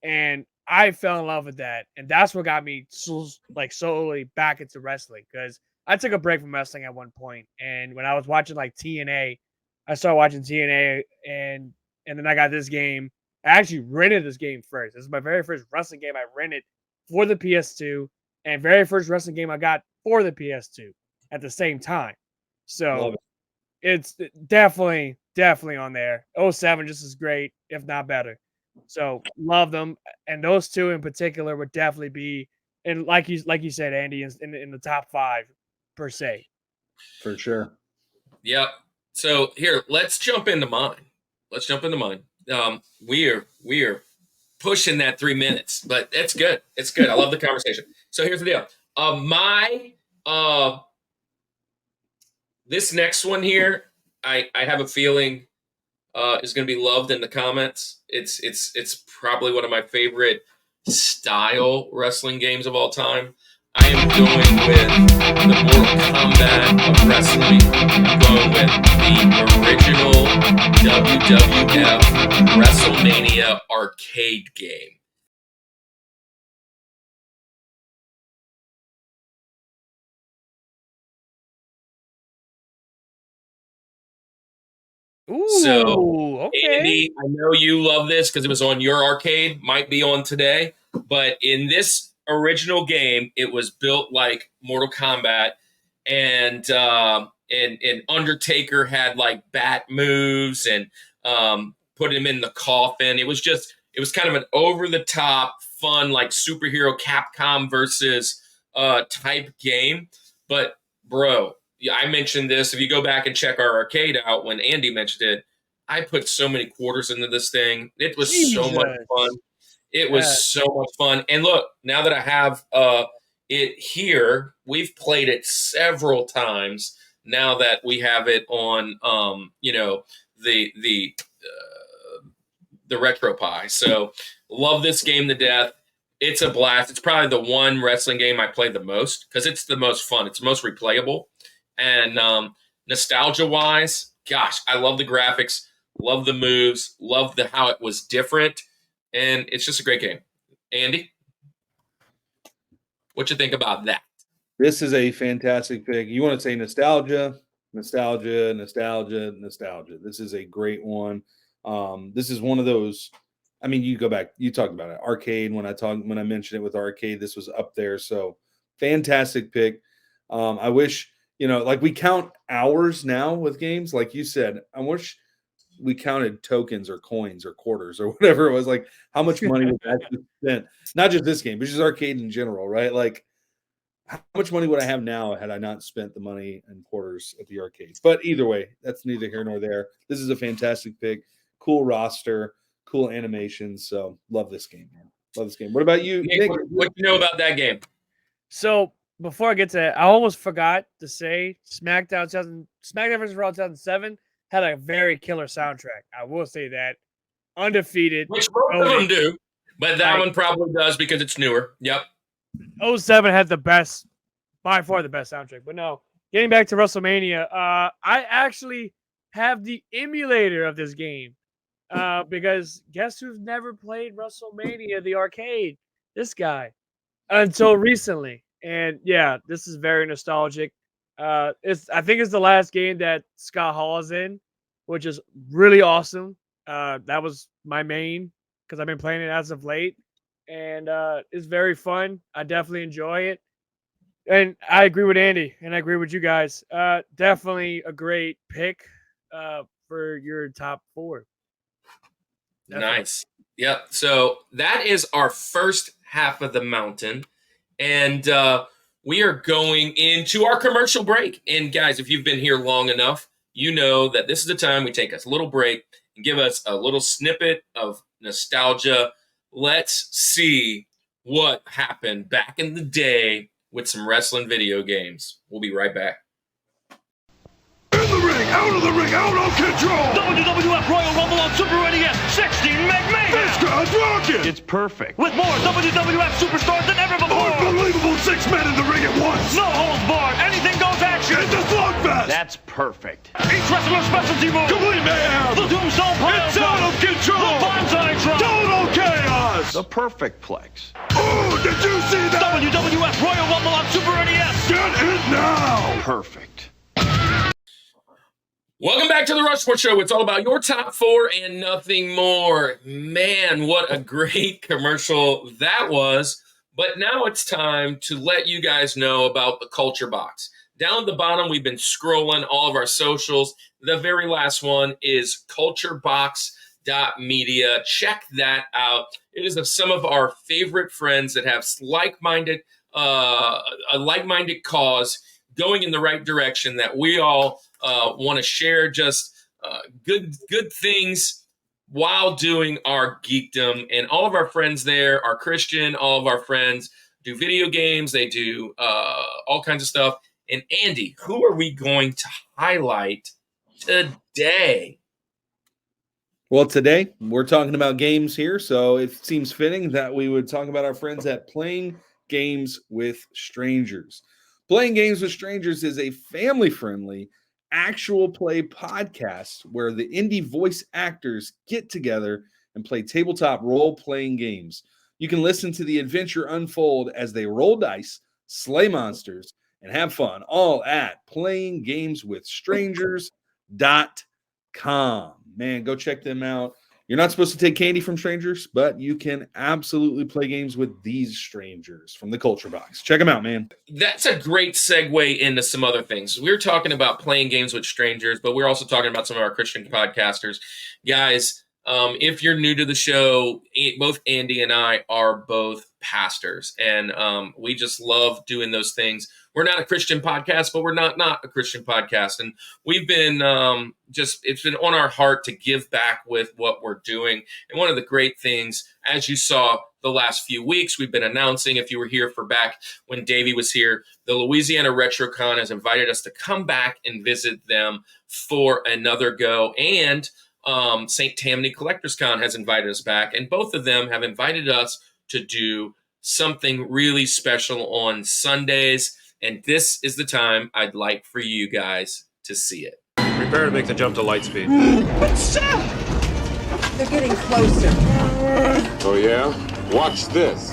And I fell in love with that. And that's what got me solely back into wrestling, because I took a break from wrestling at one point. And when I was watching like TNA, I started watching TNA and then I got this game. I actually rented this game first. This is my very first wrestling game I rented for the PS2 and very first wrestling game I got for the PS2 at the same time. So it's definitely on there. 07 just as great, if not better. So love them. And those two in particular would definitely be, and like you said, Andy, in the top 5 per se. For sure. Yep. So here, let's jump into mine. we are pushing that 3 minutes, but it's good. It's good. I love the conversation. So here's the deal. This next one here, I have a feeling is going to be loved in the comments. It's probably one of my favorite style wrestling games of all time. I am going with the Mortal Kombat of wrestling. I'm going with the original WWF WrestleMania arcade game. Ooh, So, okay. Andy, I know you love this because it was on your arcade, might be on today, but in this original game, it was built like Mortal Kombat, and Undertaker had like bat moves and put him in the coffin. It was kind of an over the top, fun like superhero Capcom versus type game, but bro. Yeah, I mentioned this. If you go back and check our arcade out when Andy mentioned it, I put so many quarters into this thing. It was so much Jesus. fun. It was so much fun. And look, now that I have it here, we've played it several times. Now that we have it on, the RetroPie. So love this game to death. It's a blast. It's probably the one wrestling game I play the most because it's the most fun. It's the most replayable. And nostalgia-wise, gosh, I love the graphics, love the moves, love how it was different, and it's just a great game. Andy, what you think about that? This is a fantastic pick. You want to say nostalgia, nostalgia, nostalgia, nostalgia. This is a great one. This is one of those. I mean, you go back, you talked about it. Arcade, when I mentioned it with arcade, this was up there. So fantastic pick. I wish, like we count hours now with games, like you said. I wish we counted tokens or coins or quarters or whatever it was. Like how much money was actually spent? Not just this game, but just arcade in general, right? Like how much money would I have now had I not spent the money and quarters at the arcade? But either way, that's neither here nor there. This is a fantastic pick. Cool roster, cool animations. So love this game, man. Love this game. What about you, Nick? What you know about that game? So before I get to that, I almost forgot to say SmackDown vs. Raw 2007 had a very killer soundtrack. I will say that. Undefeated. Which both of them do, but that one probably does because it's newer. Yep. 07 had by far the best soundtrack. But no, getting back to WrestleMania, I actually have the emulator of this game because guess who's never played WrestleMania, the arcade? This guy. Until recently. And yeah, this is very nostalgic. I think it's the last game that Scott Hall is in, which is really awesome. That was my main because I've been playing it as of late, and it's very fun. I definitely enjoy it, and I agree with Andy, and I agree with you guys. Definitely a great pick for your top 4. Definitely. Nice. Yep. So that is our first half of the mountain. And we are going into our commercial break. And guys, if you've been here long enough, you know that this is the time we take a little break and give us a little snippet of nostalgia. Let's see what happened back in the day with some wrestling video games. We'll be right back. In the ring, out of the ring, out of control. WWF Royal Rumble on Super NES, 16 Meg Mayhem. This guy's rocking. It's perfect. With more WWF superstars than ever before. Unbelievable 6 men in the ring at once. No holds barred, anything goes action. It's a slugfest. That's perfect. Each wrestler's specialty move. Complete mayhem. The Tombstone Pile. It's out of control. The Bonsai Drop. Total chaos. The perfect plex. Oh, did you see that? WWF Royal Rumble on Super NES. Get it now. Perfect. Welcome back to the Rushmore Show. It's all about your top 4 and nothing more. Man, what a great commercial that was. But now it's time to let you guys know about the Culture Box. Down at the bottom, we've been scrolling all of our socials. The very last one is culturebox.media. Check that out. It is of some of our favorite friends that have a like-minded cause going in the right direction that we all want to share just good things while doing our geekdom. And all of our friends there are Christian. All of our friends do video games. They do all kinds of stuff. And Andy, who are we going to highlight today? Well, today we're talking about games here, so it seems fitting that we would talk about our friends at Playing Games with Strangers. Playing Games with Strangers is a family-friendly, actual play podcast where the indie voice actors get together and play tabletop role-playing games. You can listen to the adventure unfold as they roll dice, slay monsters, and have fun, all at playinggameswithstrangers.com. Man, go check them out. You're not supposed to take candy from strangers, but you can absolutely play games with these strangers from the Culture Box. Check them out, man. That's a great segue into some other things. We're talking about playing games with strangers, but we're also talking about some of our Christian podcasters. Guys, if you're new to the show, both Andy and I are both pastors, and we just love doing those things. We're not a Christian podcast, but we're not a Christian podcast. And we've been it's been on our heart to give back with what we're doing. And one of the great things, as you saw the last few weeks, we've been announcing, if you were here for back when Davey was here, the Louisiana RetroCon has invited us to come back and visit them for another go. And St. Tammany Collectors Con has invited us back. And both of them have invited us to do something really special on Sundays. And this is the time I'd like for you guys to see it. Prepare to make the jump to light speed. They're getting closer. Oh, yeah? Watch this.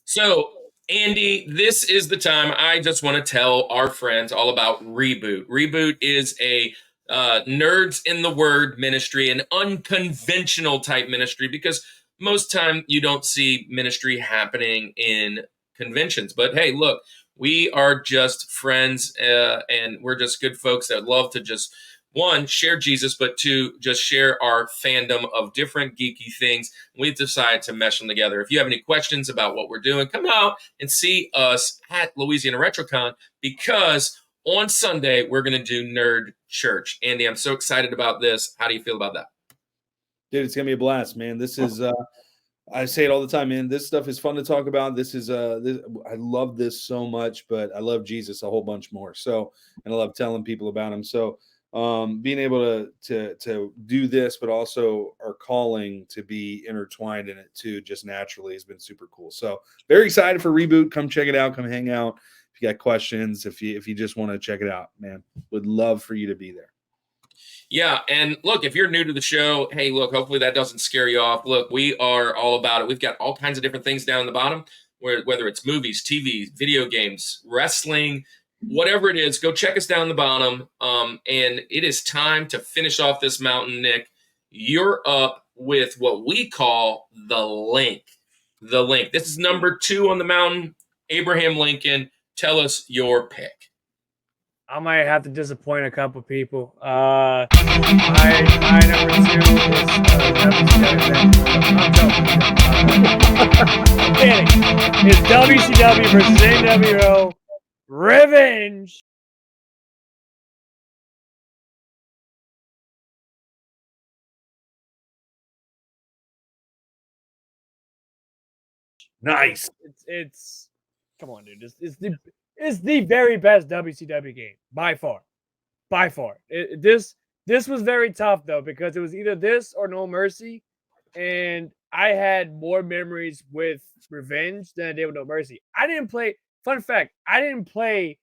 So, Andy, this is the time I just want to tell our friends all about Reboot. Reboot is a nerds in the word ministry, an unconventional type ministry, because most time you don't see ministry happening in conventions. But hey, look, we are just friends and we're just good folks that love to just, one, share Jesus, but two, just share our fandom of different geeky things. We've decided to mesh them together. If you have any questions about what we're doing, come out and see us at Louisiana RetroCon, because on Sunday, we're going to do Nerd Church. Andy, I'm so excited about this. How do you feel about that? Dude, it's going to be a blast, man. This is, I say it all the time, man. This stuff is fun to talk about. This is, I love this so much, but I love Jesus a whole bunch more. So, and I love telling people about him. So, being able to do this, but also our calling to be intertwined in it too, just naturally has been super cool. So very excited for Reboot. Come check it out. Come hang out. If you got questions, if you just want to check it out, man, would love for you to be there. Yeah, and look, if you're new to the show, hey, look, hopefully that doesn't scare you off. Look, we are all about it. We've got all kinds of different things down the bottom, whether it's movies, TV, video games, wrestling, whatever it is, go check us down the bottom. And it is time to finish off this mountain, Nick. You're up with what we call the link. The link. This is number 2 on the mountain, Abraham Lincoln. Tell us your pick. I might have to disappoint a couple people. My number 2 is I'm kidding. It's WCW versus NWO Revenge. Nice. It's come on, dude. It's the very best WCW game by far. This was very tough though, because it was either this or No Mercy, and I had more memories with Revenge than I did with No Mercy. Fun fact, I didn't play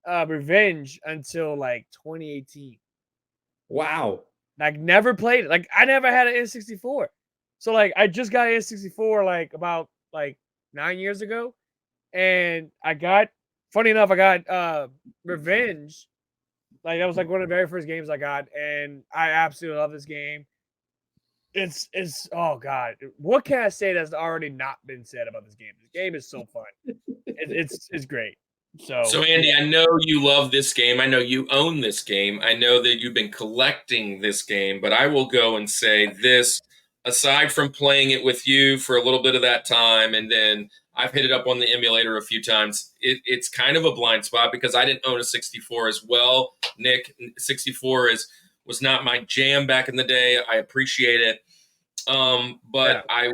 Revenge until like 2018. Wow. Like never played it. Like I never had an N64. So like I just got an N64 like about like 9 years ago. And funny enough, I got Revenge. Like that was like one of the very first games I got, and I absolutely love this game. It's oh god, what can I say that's already not been said about this game? This game is so fun. It's great. So Andy, I know you love this game. I know you own this game. I know that you've been collecting this game, but I will go and say this aside from playing it with you for a little bit of that time, and then I've hit it up on the emulator a few times, it's kind of a blind spot because I didn't own a 64 as well. Nick, 64 was not my jam back in the day. I appreciate it. But I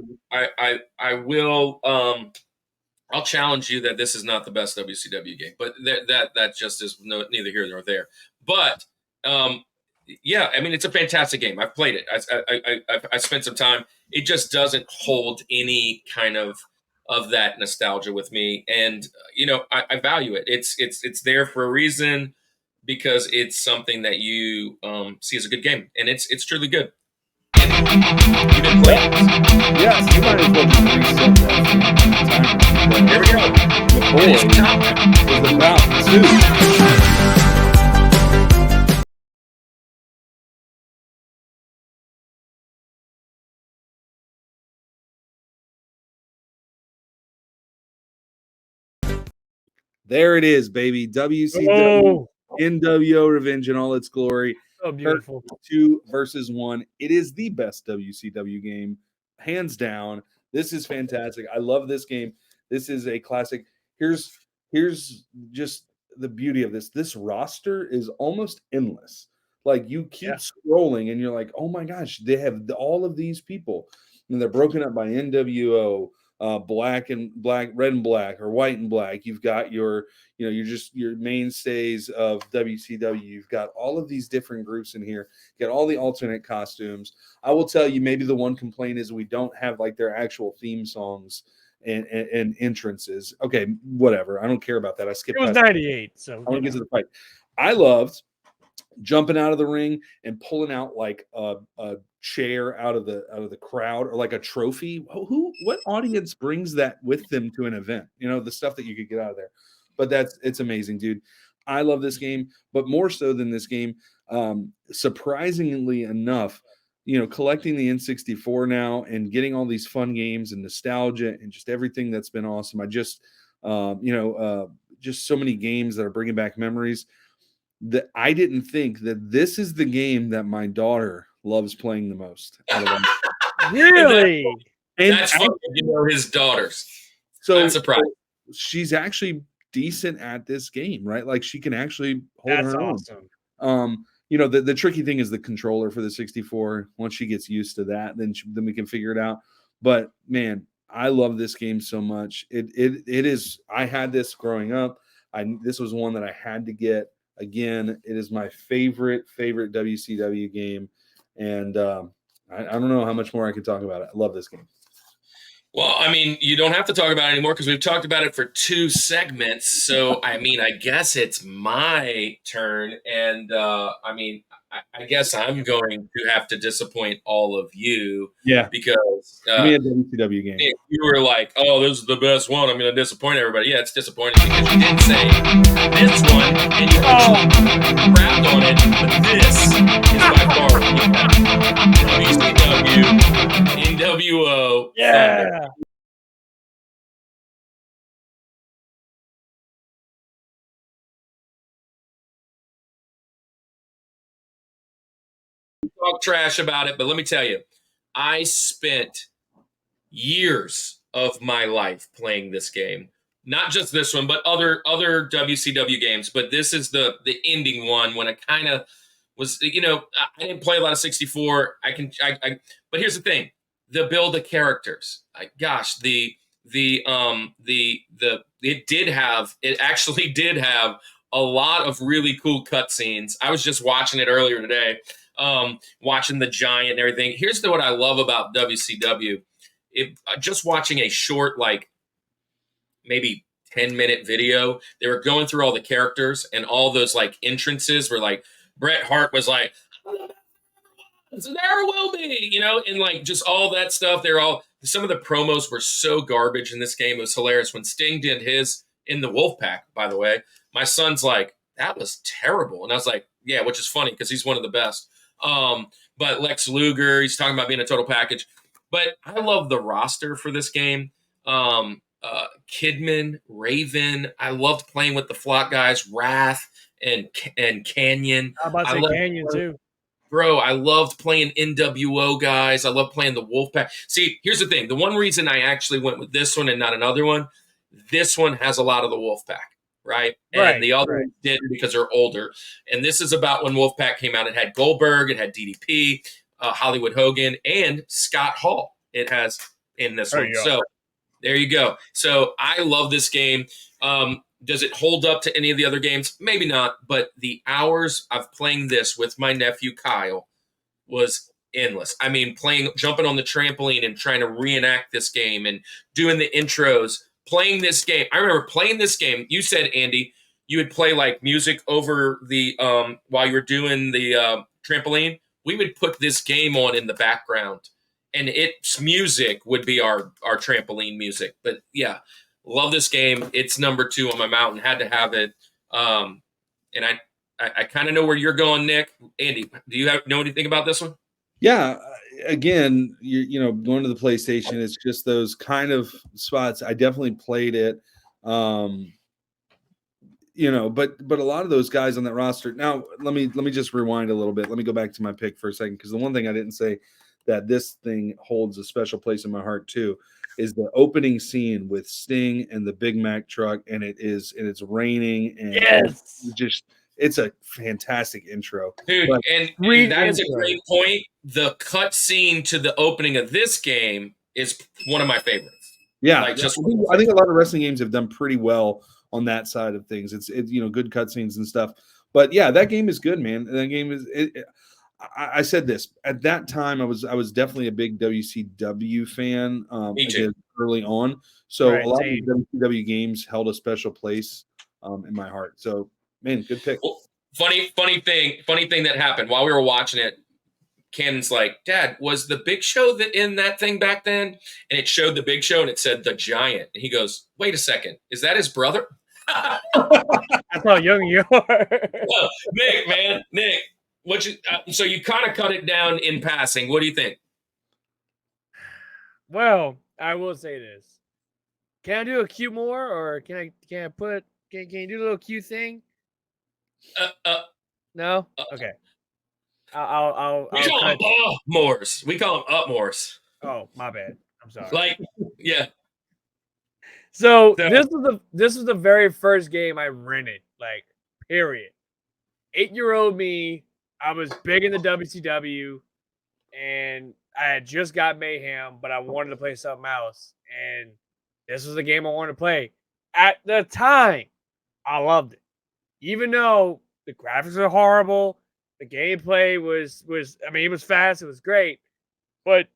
will I'll challenge you that this is not the best WCW game, but that just is neither here nor there. But yeah, I mean, it's a fantastic game. I've played it. I spent some time. It just doesn't hold any kind of that nostalgia with me, and I value it. It's there for a reason because it's something that you see as a good game, and it's truly good. And you've been playing this. Yes, you might as well just reset that. Here we go. The It is boy time. was about to. There it is, baby. WCW NWO Revenge in all its glory. So beautiful. 2 versus 1. It is the best WCW game, hands down. This is fantastic. I love this game. This is a classic. Here's just the beauty of this. This roster is almost endless. Like you keep scrolling and you're like, oh my gosh, they have all of these people. And they're broken up by NWO, black and black, red and black, or white and black. You've got your mainstays of WCW. You've got all of these different groups in here. You got all the alternate costumes. I will tell you, maybe the one complaint is we don't have like their actual theme songs and entrances. Okay, whatever. I don't care about that. I skipped. It was 98, so I want to get to the fight. I loved jumping out of the ring and pulling out like a chair out of the crowd, or like a trophy. What audience brings that with them to an event? The stuff that you could get out of there. But it's amazing, dude. I love this game, but more so than this game, surprisingly enough, collecting the N64 now and getting all these fun games and nostalgia and just everything that's been awesome. I just just so many games that are bringing back memories. That I didn't think that this is the game that my daughter loves playing the most. Really? And that's funny, his daughters. So I'm surprised. She's actually decent at this game, right? Like she can actually hold That's her own. awesome. The tricky thing is the controller for the 64. Once she gets used to that, then we can figure it out. But man, I love this game so much. It is. I had this growing up. This was one that I had to get. Again, it is my favorite WCW game, and I don't know how much more I can talk about it. I love this game. Well, I mean, you don't have to talk about it anymore because we've talked about it for 2 segments. So, I mean, I guess it's my turn, and I guess I'm going to have to disappoint all of you. Yeah, because me a WCW game. You were like, "Oh, this is the best one. I'm going to disappoint everybody." Yeah, it's disappointing because you didn't say this one, and you crapped on it. But this is by far WCW NWO. Yeah. Talk trash about it, but let me tell you, I spent years of my life playing this game. Not just this one, but other WCW games. But this is the ending one when I kind of was, I didn't play a lot of 64. But here's the thing: the build of characters. It actually did have a lot of really cool cutscenes. I was just watching it earlier today. Watching the Giant and everything. Here's what I love about WCW. Just watching a short, like maybe 10-minute video, they were going through all the characters and all those like entrances where like Bret Hart was like, there will be, and like just all that stuff. Some of the promos were so garbage in this game. It was hilarious. When Sting did his in the Wolfpack, by the way, my son's like, that was terrible. And I was like, yeah, which is funny because he's one of the best. But Lex Luger, he's talking about being a total package. But I love the roster for this game. Kidman, Raven. I loved playing with the Flock guys, Wrath and Canyon. How about Canyon too? Bro, I loved playing NWO guys. I love playing the Wolfpack. See, here's the thing. The one reason I actually went with this one and not another one, this one has a lot of the Wolfpack, right? And the other one didn't because they're older. And this is about when Wolfpack came out. It had Goldberg, it had DDP, Hollywood Hogan, and Scott Hall. It has in this one. So there you go. So I love this game. Does it hold up to any of the other games? Maybe not, but the hours of playing this with my nephew Kyle was endless. I mean, jumping on the trampoline and trying to reenact this game and doing the intros, playing this game. I remember playing this game. You said, Andy, you would play like music over the while you were doing the trampoline. We would put this game on in the background, and its music would be our trampoline music. But yeah. Love this game. It's number 2 on my mountain. Had to have it. And I kind of know where you're going, Nick. Andy, do you know anything about this one? Yeah. Again, you know, going to the PlayStation, it's just those kind of spots. I definitely played it. You know, but a lot of those guys on that roster. Now, let me just rewind a little bit. Let me go back to my pick for a second, because the one thing I didn't say that this thing holds a special place in my heart too is the opening scene with Sting and the Big Mac truck, and it's raining, and it's a fantastic intro. Dude, and that is a great point. The cut scene to the opening of this game is one of my favorites. Yeah, I think a lot of wrestling games have done pretty well on that side of things. It's you know, good cutscenes and stuff. But yeah, that game is good, man. That game is I said this at that time. I was definitely a big WCW fan. Early on, so a lot of the WCW games held a special place in my heart. So, man, good pick. Well, funny thing that happened while we were watching it. Cannon's like, Dad, was the Big Show in that thing back then? And it showed the Big Show, and it said the Giant. And he goes, "Wait a second, is that his brother?" That's how young you are. Well, Nick. So you kind of cut it down in passing. What do you think? Well, I will say this. Can I do a Q more, or can you do a little Q thing? No? Okay. I'll we call them up-mores. We call them up-mores. Oh, my bad. I'm sorry. Yeah. So this is the very first game I rented, period. 8-year-old me, I was big in the WCW, and I had just got Mayhem, but I wanted to play something else, and this was the game I wanted to play. At the time, I loved it. Even though the graphics are horrible, the gameplay was it was fast, it was great, but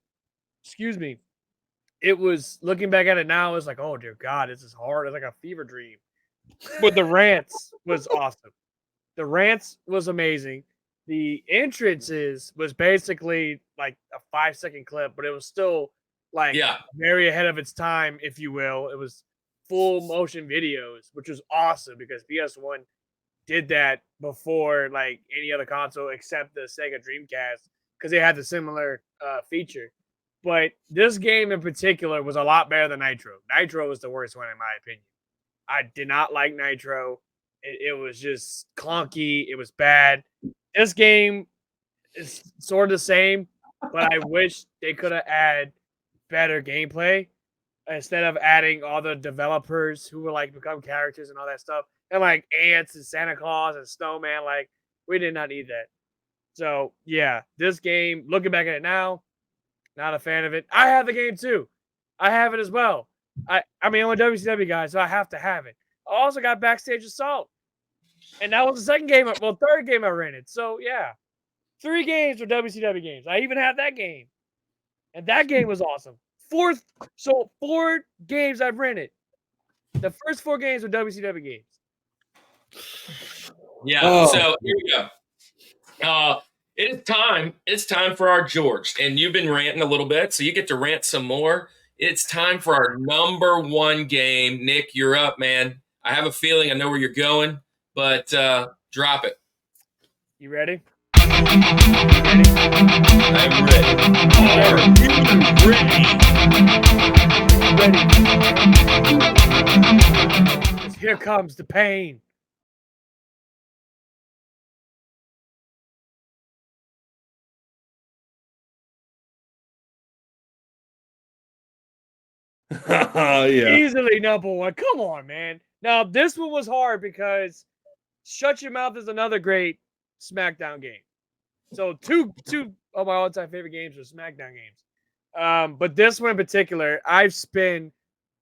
it was, looking back at it now, it's like, oh dear God, this is hard. It's like a fever dream. But the rants was awesome. The rants was amazing. The entrances was basically like a 5-second clip, but it was still very ahead of its time, if you will. It was full motion videos, which was awesome because PS1 did that before any other console except the Sega Dreamcast, because they had the similar feature. But this game in particular was a lot better than Nitro. Nitro was the worst one in my opinion. I did not like Nitro. It was just clunky. It was bad. This game is sort of the same, but I wish they could have added better gameplay instead of adding all the developers who will become characters and all that stuff, and ants and Santa Claus and snowman. We did not need that. So yeah, this game, looking back at it now, not a fan of it. I have the game too. I have it as well. I'm a WCW guy, so I have to have it. I also got Backstage Assault. And that was the third game I rented. So, yeah. 3 games were WCW games. I even have that game. And that game was awesome. 4 games I've rented. The first 4 games were WCW games. Yeah, so here we go. It is time. It's time for our George. And you've been ranting a little bit, so you get to rant some more. It's time for our number 1 game. Nick, you're up, man. I have a feeling I know where you're going, but drop it. You ready? I'm ready. Here comes the pain. Yeah. Easily number one. Come on, man. Now, this one was hard because Shut Your Mouth is another great SmackDown game. So two of my all-time favorite games are SmackDown games. But this one in particular, I've spent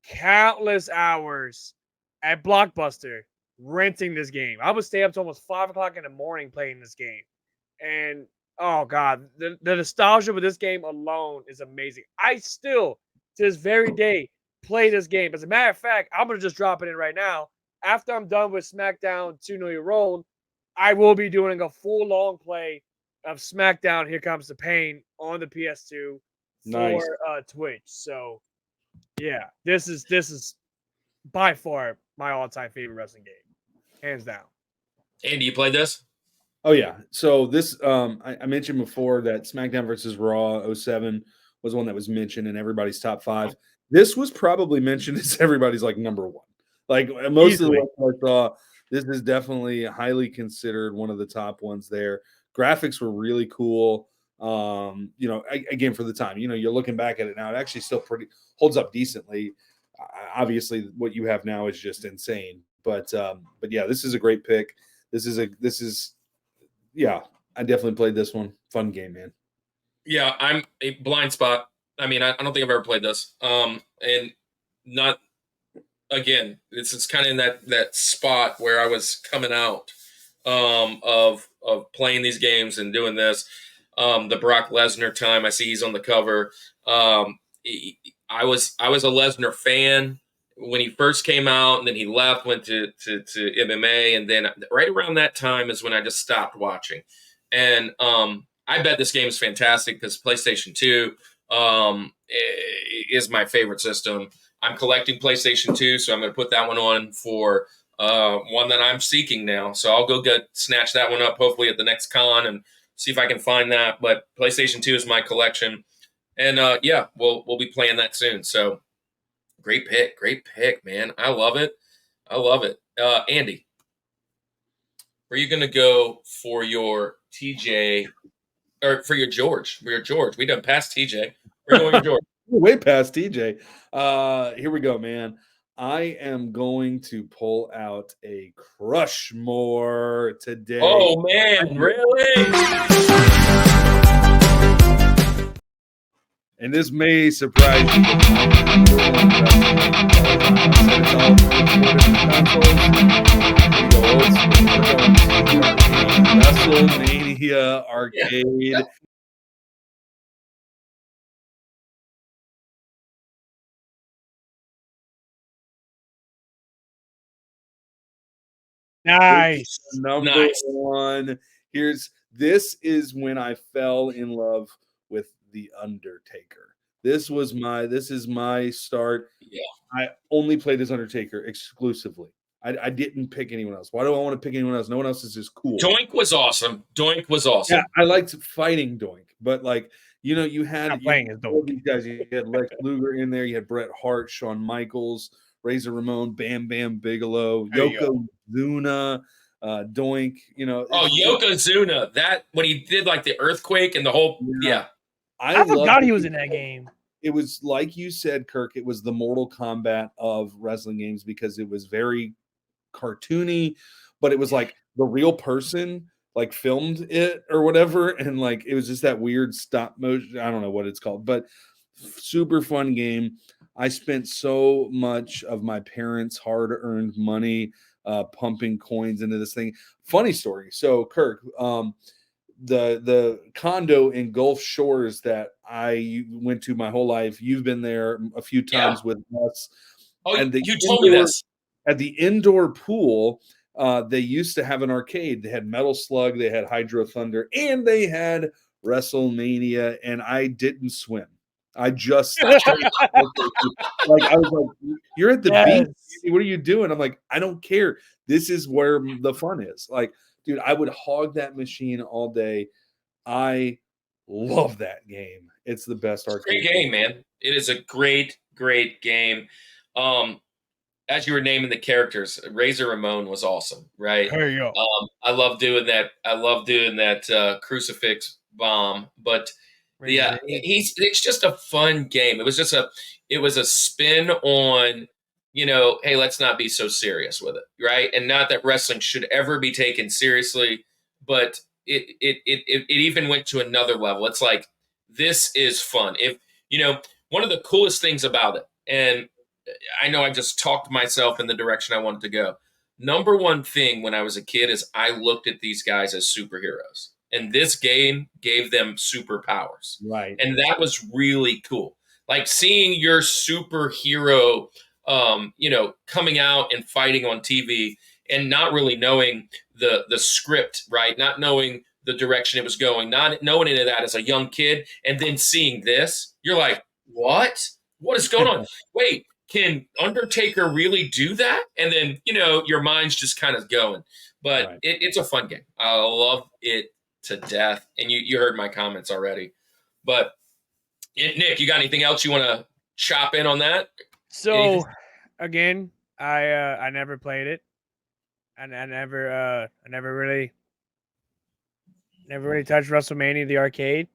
countless hours at Blockbuster renting this game. I would stay up to almost 5 o'clock in the morning playing this game. And oh god, the nostalgia with this game alone is amazing. I still, to this very day, play this game. As a matter of fact, I'm gonna just drop it in right now. After I'm done with SmackDown 2 Know Your Role, I will be doing a full long play of SmackDown Here Comes the Pain on the PS2 Nice. for Twitch. So yeah, this is by far my all-time favorite wrestling game, hands down. Andy, you played this? Oh yeah. So this I mentioned before that SmackDown versus Raw 07 was one that was mentioned in everybody's top 5. This was probably mentioned as everybody's like number 1. Like most Easily. of the ones I saw, this is definitely highly considered one of the top ones there. Graphics were really cool. You know, again for the time, you know, you're looking back at it now, it actually still pretty holds up decently. Obviously, what you have now is just insane. But yeah, this is a great pick. Yeah, I definitely played this one. Fun game, man. Yeah, I'm a blind spot. I mean, I don't think I've ever played this. And not again. It's kind of in that spot where I was coming out of playing these games and doing this. The Brock Lesnar time. I see he's on the cover. I was a Lesnar fan when he first came out, and then he left, went to MMA, and then right around that time is when I just stopped watching. And I bet this game is fantastic because PlayStation 2 is my favorite system. I'm collecting PlayStation 2, so I'm going to put that one on for one that I'm seeking now. So I'll go snatch that one up hopefully at the next con and see if I can find that. But PlayStation 2 is my collection. And yeah, we'll be playing that soon. So great pick, man. I love it. Andy, where are you going to go for your TJ or for your George? For your George, we done past TJ. We're going your George. Way past TJ. Here we go, man. I am going to pull out a Rushmore today. Oh man, really? And this may surprise you. WrestleMania arcade. Yeah. Nice. Number Nice. 1. This is when I fell in love with The Undertaker. This is my start. Yeah. I only played as Undertaker exclusively. I didn't pick anyone else. Why do I want to pick anyone else? No one else is just cool. Doink was awesome. Yeah, I liked fighting Doink, but like, you know, you had playing as Doink. These guys. You had Lex Luger in there. You had Bret Hart, Shawn Michaels, Razor Ramon, Bam Bam Bigelow, Yokozuna, Doink. You know. Oh, Yokozuna! That when he did like the earthquake and the whole I forgot he was in that game. It was like you said, Kirk. It was the Mortal Kombat of wrestling games because it was very cartoony, but it was like the real person like filmed it or whatever, and like it was just that weird stop motion. I don't know what it's called, but super fun game. I spent so much of my parents' hard-earned money pumping coins into this thing. Funny story. So, Kirk, the condo in Gulf Shores that I went to my whole life, you've been there a few times with us. Oh, and you told me this. At the indoor pool, they used to have an arcade. They had Metal Slug, they had Hydro Thunder, and they had WrestleMania, and I didn't swim. I just like I was like, "You're at the beach. What are you doing?" I'm like, "I don't care. This is where the fun is." Like, dude, I would hog that machine all day. I love that game. It's the best arcade. Great game, man. It is a great game. As you were naming the characters, Razor Ramon was awesome, right? There you go. I love doing that. I love doing that crucifix bomb. But Yeah, it's just a fun game. It was a spin on, hey, let's not be so serious with it, right? And not that wrestling should ever be taken seriously, but it even went to another level. It's like, this is fun. If one of the coolest things about it, and I know I just talked myself in the direction I wanted to go. Number one thing when I was a kid is I looked at these guys as superheroes. And this game gave them superpowers. Right. And that was really cool. Like seeing your superhero, coming out and fighting on TV and not really knowing the script, right? Not knowing the direction it was going, not knowing any of that as a young kid. And then seeing this, you're like, what? What is going on? Wait, can Undertaker really do that? And then, your mind's just kind of going. But Right. It's a fun game. I love it to death. And you heard my comments already. But Nick, you got anything else you want to chop in on that? So again, I never played it. And I never really touched WrestleMania the arcade.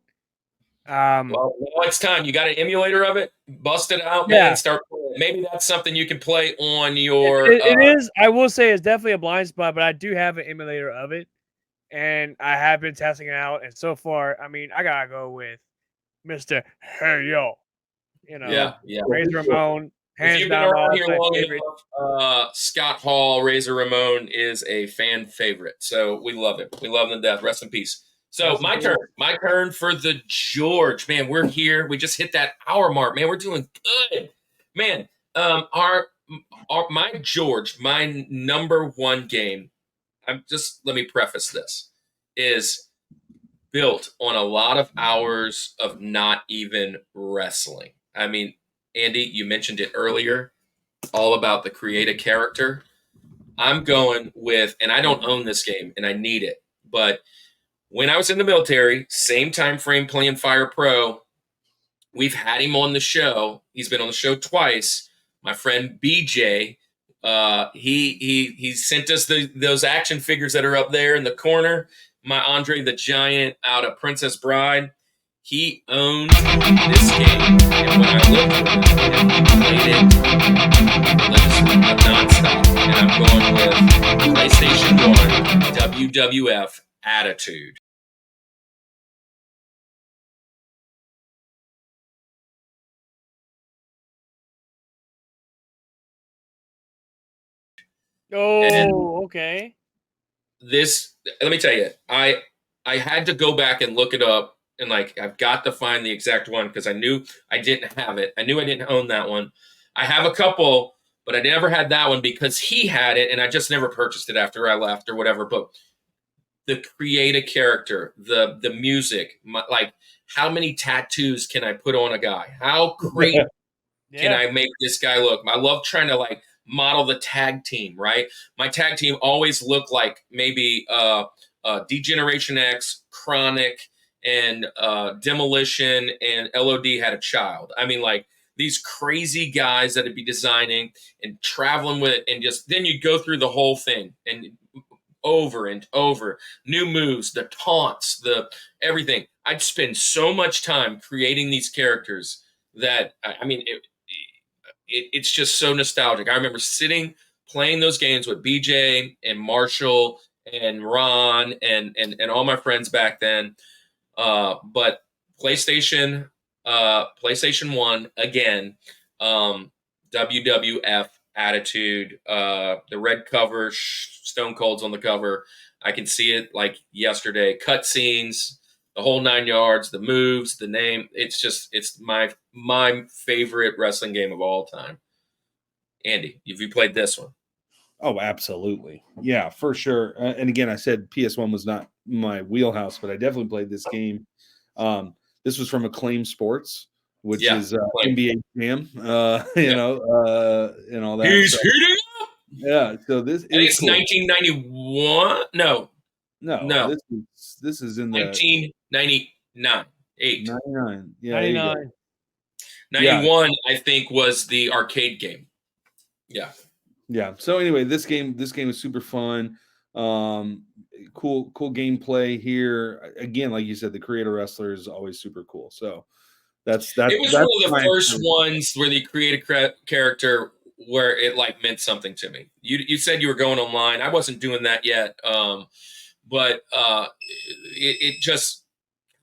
Well, now it's time. You got an emulator of it? Bust it out, Yeah. man. Start playing. Maybe that's something you can play on your. It is. I will say it's definitely a blind spot, but I do have an emulator of it, and I have been testing it out. And so far, I mean, I gotta go with Mr. Hey Yo. Yeah. Razor Ramon. If Hands you've been down, around here my long favorite. enough, Scott Hall, Razor Ramon is a fan favorite. So we love him. We love him to death. Rest in peace. So my turn. My turn for the George. Man, we're here. We just hit that hour mark. Man, we're doing good. Man, my George, my number one game, let me preface this, is built on a lot of hours of not even wrestling. I mean, Andy, you mentioned it earlier, all about the create a character. I'm going with, and I don't own this game and I need it, but when I was in the military, same time frame playing Fire Pro, we've had him on the show. He's been on the show twice. My friend BJ, he sent us those action figures that are up there in the corner. My Andre the Giant out of Princess Bride. He owns this game, and when I looked at it, he played it nonstop. And I'm going with PlayStation 1 WWF Attitude. Oh, okay. Let me tell you, I had to go back and look it up, and I've got to find the exact one because I knew I didn't have it. I knew I didn't own that one. I have a couple, but I never had that one because he had it, and I just never purchased it after I left or whatever. But the create a character, the music, how many tattoos can I put on a guy? How great can I make this guy look? I love trying to model the tag team, right? My tag team always looked like maybe D-Generation X, Chronic, and Demolition, and LOD had a child. I mean, these crazy guys that would be designing and traveling with it, and just then you go through the whole thing and over and over, new moves, the taunts, the everything. I'd spend so much time creating these characters that it's just so nostalgic. I remember sitting playing those games with BJ and Marshall and Ron and all my friends back then. But PlayStation 1 again, WWF Attitude, the red cover, Stone Cold's on the cover. I can see it like yesterday. Cutscenes, the whole 9 yards, the moves, the name. It's my favorite wrestling game of all time. Andy, have you played this one? Oh, absolutely. Yeah, for sure. And again, I said PS1 was not my wheelhouse, but I definitely played this game. This was from Acclaim Sports, which is NBA Jam, and all that. He's heating up. Yeah. So this is cool. 1991. No. This is in the 1999. 99. Yeah, 99. 91, I think, was the arcade game. Yeah. Yeah. So anyway, this game is super fun. Cool gameplay here. Again, like you said, the creator wrestler is always super cool. So that's It was that's one of the my first opinion. ones where they created a character where it like meant something to me. You said you were going online. I wasn't doing that yet. But it just,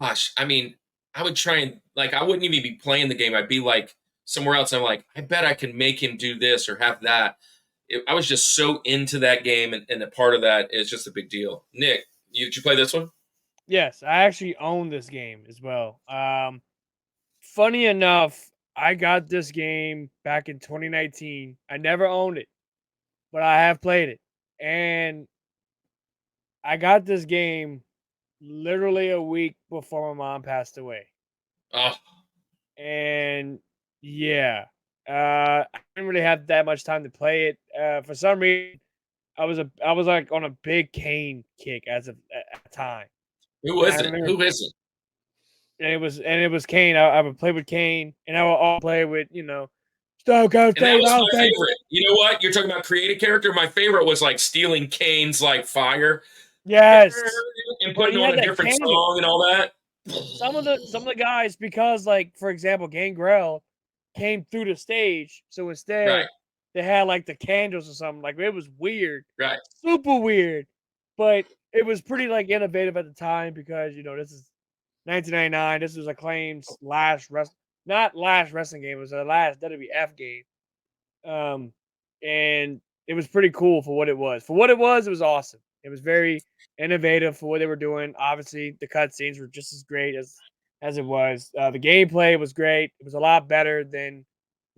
gosh, I mean, I would try and like I wouldn't even be playing the game. I'd be like somewhere else. I'm like, I bet I can make him do this or have that. I was just so into that game, and a part of that is just a big deal. Nick, did you play this one? Yes, I actually own this game as well. Funny enough, I got this game back in 2019. I never owned it, but I have played it. And I got this game literally a week before my mom passed away. Oh, And yeah, I didn't really have that much time to play it. For some reason, I was like on a big Kane kick at the time. who is I it? remember- Who is it? And it was Kane. I would play with Kane, and I would all play with Stone Cold And that Steve was my Austin. favorite. You know what? You're talking about creative character. My favorite was like stealing Kane's like fire Yes, and But putting he on had a that different candle. song and all that. some of the guys, because like for example, Gangrel came through the stage, so instead Right. they had like the candles or something. Like it was weird, Right. super weird, but it was pretty like innovative at the time because this is 1999. This was Acclaim's not last wrestling game. It was the last WWF game. And it was pretty cool for what it was. For what it was awesome. It was very innovative for what they were doing. Obviously, the cutscenes were just as great as it was. The gameplay was great. It was a lot better than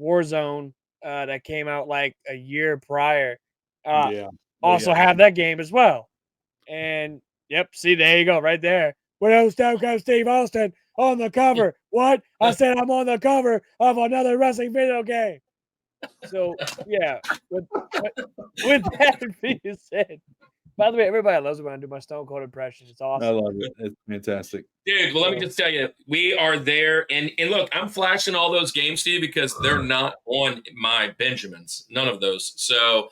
Warzone that came out like a year prior. Yeah. Also have that game as well. And yep, see, there you go, right there. When Stone Cold Steve Austin on the cover. What? I said I'm on the cover of another wrestling video game. So yeah, with that being said, by the way, everybody loves it when I do my Stone Cold impression. It's I awesome. love it. It's fantastic. Dude, well, let me just tell you, we are there. And look, I'm flashing all those games to you because they're not on my Benjamins. None of those. So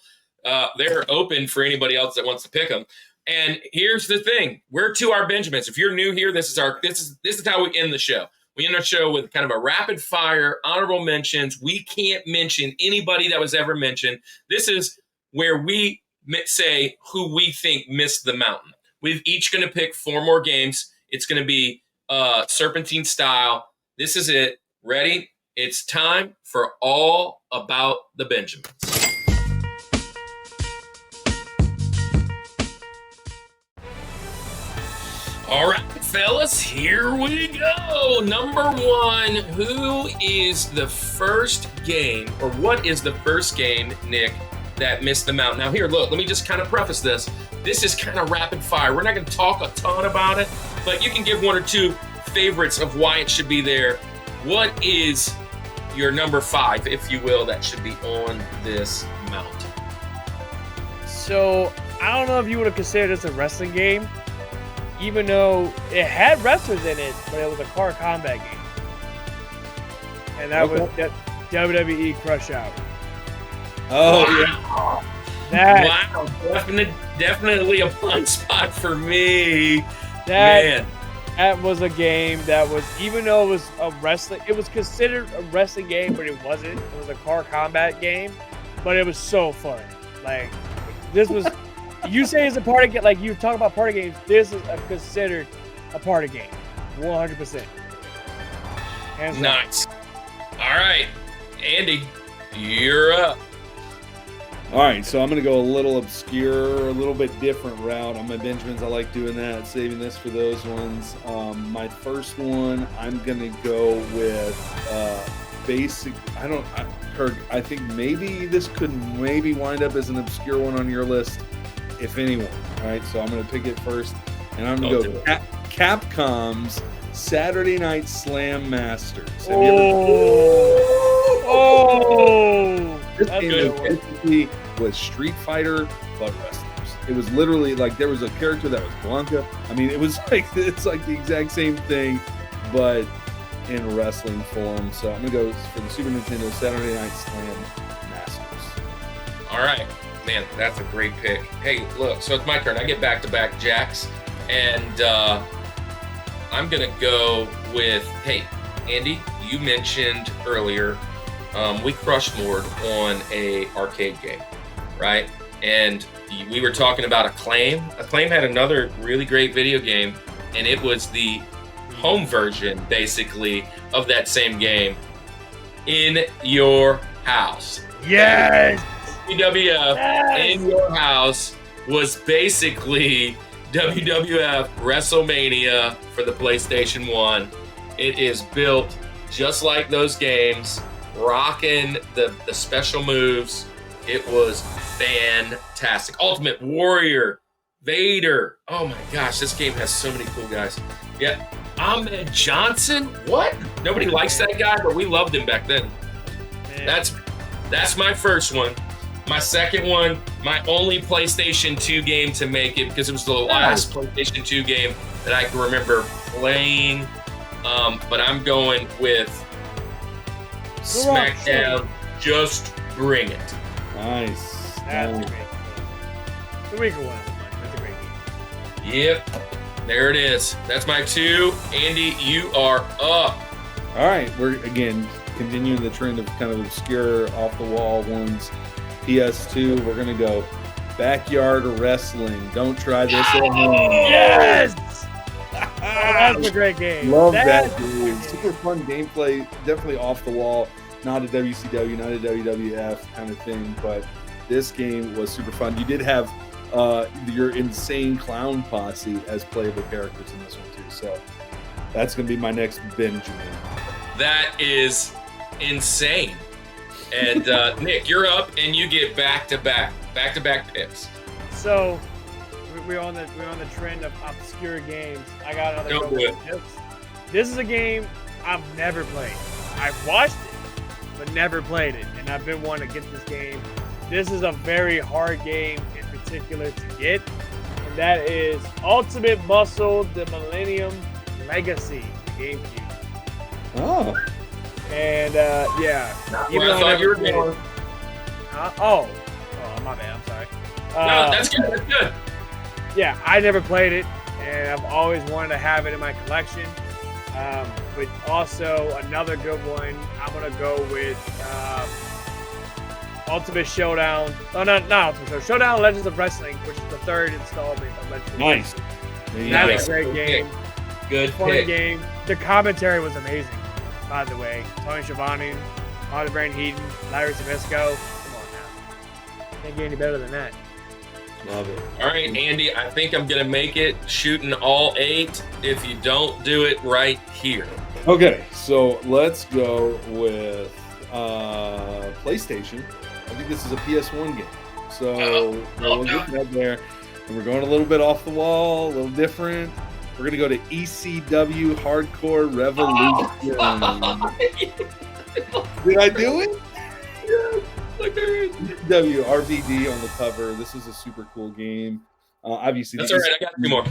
they're open for anybody else that wants to pick them. And here's the thing. We're to our Benjamins. If you're new here, this is how we end the show. We end our show with kind of a rapid fire, honorable mentions. We can't mention anybody that was ever mentioned. This is where we say who we think missed the mountain. We're each going to pick 4 more games. It's going to be serpentine style. This is it. Ready? It's time for All About the Benjamins. All right, fellas, here we go. Number 1, who is the first game, or what is the first game, Nick, that missed the mountain? Now, here, look, let me just kind of preface this. This is kind of rapid fire. We're not going to talk a ton about it, but you can give 1 or 2 favorites of why it should be there. What is your number 5, if you will, that should be on this mountain? So I don't know if you would have considered this a wrestling game, even though it had wrestlers in it, but it was a car combat game. And that was WWE Crush Out. Oh, wow. yeah. Wow, definitely a fun spot for me. That Man, was a game that was, even though it was a wrestling, it was considered a wrestling game, but it wasn't. It was a car combat game, but it was so fun. Like, this was, you say it's a party game, like you talk about party games, this is considered a party game. 100%. Hands down. nice. All right, Andy, you're up. All right, so I'm going to go a little obscure, a little bit different route on my Benjamins. I like doing that, saving this for those ones. My first one, I'm going to go with basic. Kirk, I think maybe this could maybe wind up as an obscure one on your list, if anyone. All right, so I'm going to pick it first, and I'm going to go Capcom's Saturday Night Slam Masters. Have you ever? This game is basically was Street Fighter but wrestlers. It was literally like there was a character that was Blanca. I mean, it's like the exact same thing, but in wrestling form. So I'm gonna go for the Super Nintendo Saturday Night Slam Masters. All right, Man, that's a great pick. Hey, look, so it's my turn. I get back-to-back jacks, and I'm gonna go with, hey, Andy, you mentioned earlier, we Rushmored on a arcade game, right? And we were talking about Acclaim. Acclaim had another really great video game, and it was the home version, basically, of that same game, In Your House. Yes! WWF In Your House was basically WWF WrestleMania for the PlayStation 1. It is built just like those games, rocking the special moves. It was fantastic. Ultimate Warrior, Vader. Oh my gosh, this game has so many cool guys. Yeah, Ahmed Johnson. What? Nobody likes that guy, but we loved him back then. That's my first one. My second one, my only PlayStation 2 game to make it, because it was the last PlayStation 2 game that I can remember playing. But I'm going with SmackDown. Just bring it. Nice. That's a great game. The weaker one. That's a great game. Yep. There it is. That's my 2. Andy, you are up. All right, we're again continuing the trend of kind of obscure, off-the-wall ones. PS2, we're gonna go backyard wrestling. Don't try this at home. Yes! That's a great game. Love that game. Super fun gameplay. Definitely off the wall. Not a WCW, not a WWF kind of thing, but this game was super fun. You did have your insane clown posse as playable characters in this one too. So that's gonna be my next binge, man. That is insane. And Nick, you're up, and you get back-to-back picks. So we're on the trend of obscure games. I got another. Don't do it. This is a game I've never played. I've watched it, but never played it, and I've been wanting to get this game. This is a very hard game in particular to get, and that is Ultimate Muscle: The Millennium Legacy, GameCube. Oh. And yeah, Even though I thought you were going. Oh, my bad. I'm sorry. No, that's good. That's good. Yeah, I never played it, and I've always wanted to have it in my collection. But also another good one, I'm gonna go with Ultimate Showdown. Oh, not Ultimate Showdown. Showdown Legends of Wrestling, which is the third installment of Legends of Nice. Wrestling. That's a great Good game. Good Fun pick. game. The commentary was amazing, by the way. Tony Schiavone, Marty Brain Heaton, Larry Zbyszko. Come on now. Can't get any better than that. Love it. All right, Andy, I think I'm going to make it shooting all 8 if you don't do it right here. Okay, so let's go with PlayStation. I think this is a PS1 game. So we'll get that there. And we're going a little bit off the wall, a little different. We're going to go to ECW Hardcore Revolution. Did I do it? Look there. ECW RVD on the cover. This is a super cool game. Obviously, That's all right. I got 2 more.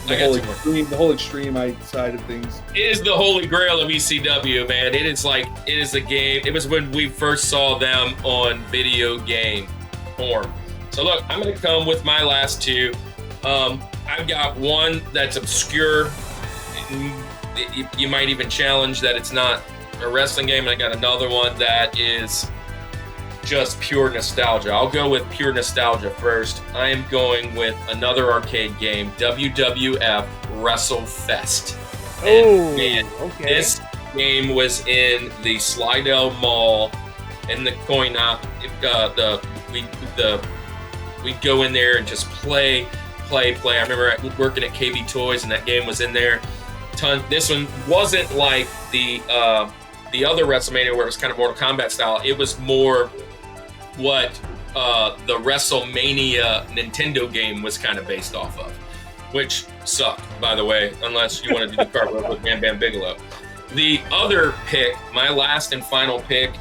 The whole extreme side of things. It is the holy grail of ECW, man. It is a game. It was when we first saw them on video game form. So look, I'm going to come with my last 2. I've got one that's obscure. You might even challenge that it's not a wrestling game. And I got another one that is just pure nostalgia. I'll go with pure nostalgia first. I am going with another arcade game, WWF WrestleFest. Oh, man, okay. This game was in the Slidell Mall in the coin op. We'd go in there and just play. I remember working at KB Toys, and that game was in there. This one wasn't like the other WrestleMania where it was kind of Mortal Kombat style. It was more what the WrestleMania Nintendo game was kind of based off of, which sucked, by the way, unless you want to do the card with Bam Bam Bigelow. The other pick, my last and final pick,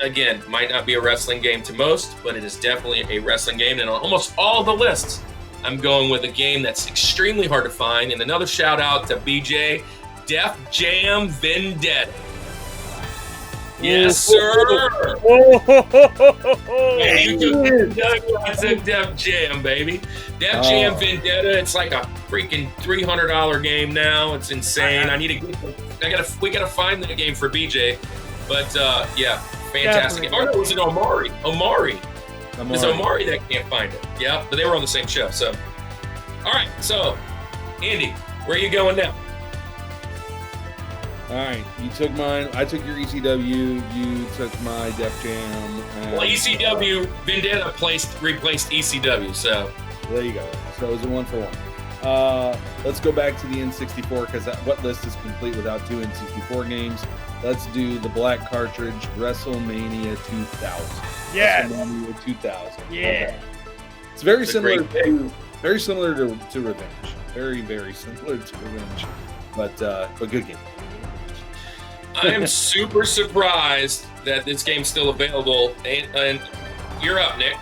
again, might not be a wrestling game to most, but it is definitely a wrestling game. And on almost all the lists, I'm going with a game that's extremely hard to find. And another shout out to BJ, Def Jam Vendetta. Yes, sir. Oh, Man, you took I took Def Jam, baby. Def Jam Vendetta. It's like a freaking $300 game now. It's insane. We gotta find that game for BJ. But yeah, fantastic. Definitely. Or no, was it Omari? It's Omari that can't find it. Yeah, but they were on the same show. So, all right. So, Andy, where are you going now? All right, you took mine. I took your ECW. You took my Def Jam. Well, ECW Vendetta replaced ECW. So there you go. So it was a 1-for-1. Let's go back to the N64 because what list is complete without 2 N64 games? Let's do the black cartridge, WrestleMania 2000. yes. WrestleMania 2000. Yeah. Okay. It's very It's a similar great to Revenge. Very, very similar to Revenge, but good game. I am super surprised that this game's still available. And you're up, Nick.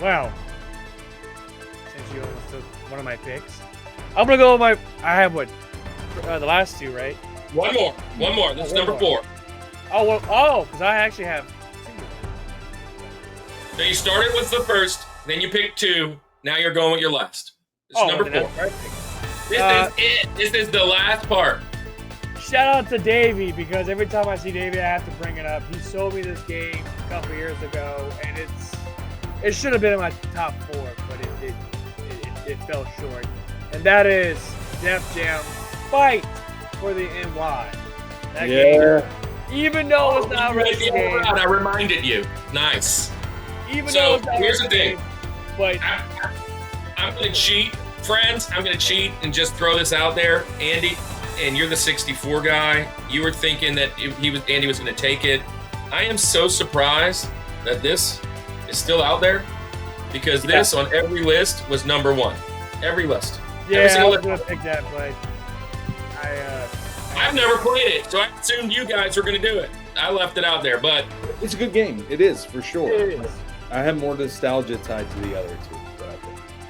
Wow. Since you almost took one of my picks, I'm gonna go with I have what? The last two, right? One more. This is one number more. 4. Oh, well, because I actually have 2. So you started with the first, then you picked 2. Now you're going with your last. This is number 4. That's perfect. This is it. This is the last part. Shout out to Davey, because every time I see Davey, I have to bring it up. He sold me this game a couple years ago, and it should have been in my top 4, but it fell short. And that is Def Jam Fight for the NY. That game, even though it's not a wrestling game, I reminded you. Nice. even So, though it's not a here's the wrestling thing. game, but I'm going to cheat. Friends, I'm going to cheat and just throw this out there. Andy, and you're the 64 guy. You were thinking that Andy was going to take it. I am so surprised that this is still out there, because this on every list was number 1. Every list. yeah, Every I single was list. gonna pick that, but I've never played it, so I assumed you guys were going to do it. I left it out there, but It's a good game. It is, for sure. it is. I have more nostalgia tied to the other two.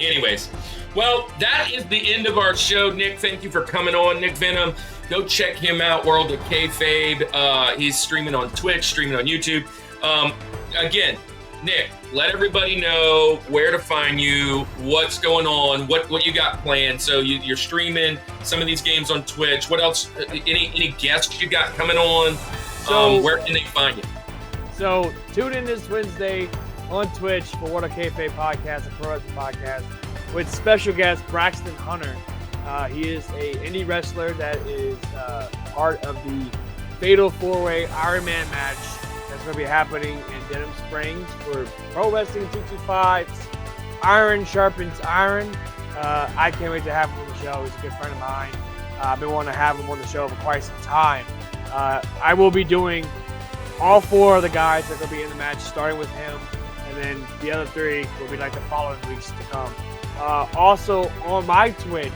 anyways, well, that is the end of our show. Nick, thank you for coming on. Nick Venom, go check him out, World of Kayfabe. He's streaming on Twitch, streaming on YouTube. Again, Nick, let everybody know where to find you, what's going on, what you got planned. So you're streaming some of these games on Twitch. What else? Any guests you got coming on? So- Where can they find you? So tune in this Wednesday on Twitch for World of Kayfabe podcast, a pro wrestling podcast, with special guest Braxton Hunter. He is a indie wrestler that is part of the Fatal 4-Way Iron Man match that's going to be happening in Denham Springs for Pro Wrestling 225's Iron Sharpens Iron. I can't wait to have him on the show. He's a good friend of mine. I've been wanting to have him on the show for quite some time. I will be doing all 4 of the guys that are going to be in the match, starting with him, and then the other 3 will be like the following weeks to come. Also, on my Twitch,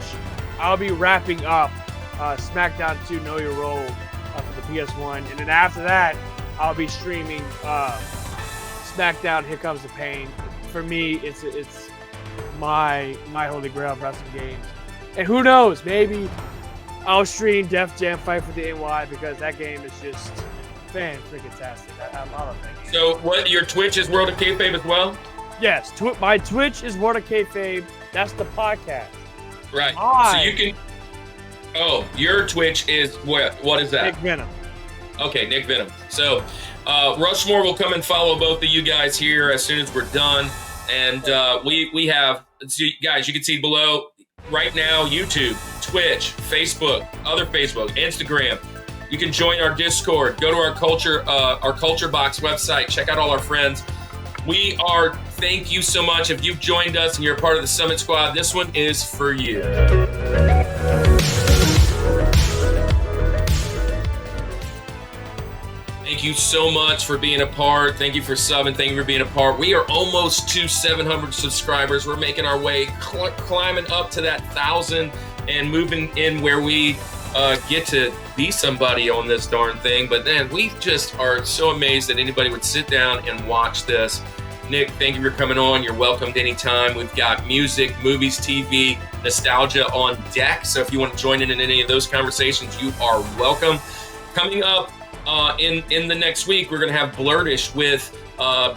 I'll be wrapping up SmackDown 2 Know Your Role for the PS1, and then after that, I'll be streaming SmackDown Here Comes the Pain. For me, it's my holy grail of wrestling games. And who knows, maybe I'll stream Def Jam Fight for the NY, because that game is just fan-freaking-tastic. I love that game. So what, your Twitch is World of Kayfabe as well? Yes, my Twitch is World of Kayfabe. That's the podcast. Right. Hi. So you can. Oh, your Twitch is what? What is that? Nick Venom. Okay, Nick Venom. So Rushmore will come and follow both of you guys here as soon as we're done, and we have, so guys, you can see below right now YouTube, Twitch, Facebook, other Facebook, Instagram. You can join our Discord. Go to our Culture Box website. Check out all our friends. Thank you so much. If you've joined us and you're a part of the Summit Squad, this one is for you. Thank you so much for being a part. Thank you for subbing. Thank you for being a part. We are almost to 700 subscribers. We're making our way, climbing up to that 1,000 and moving in where we get to be somebody on this darn thing. But then we just are so amazed that anybody would sit down and watch this. Nick, thank you for coming on. You're welcomed anytime. We've got music, movies, TV, nostalgia on deck. So if you want to join in any of those conversations, you are welcome. Coming up in the next week, we're going to have Blerdish with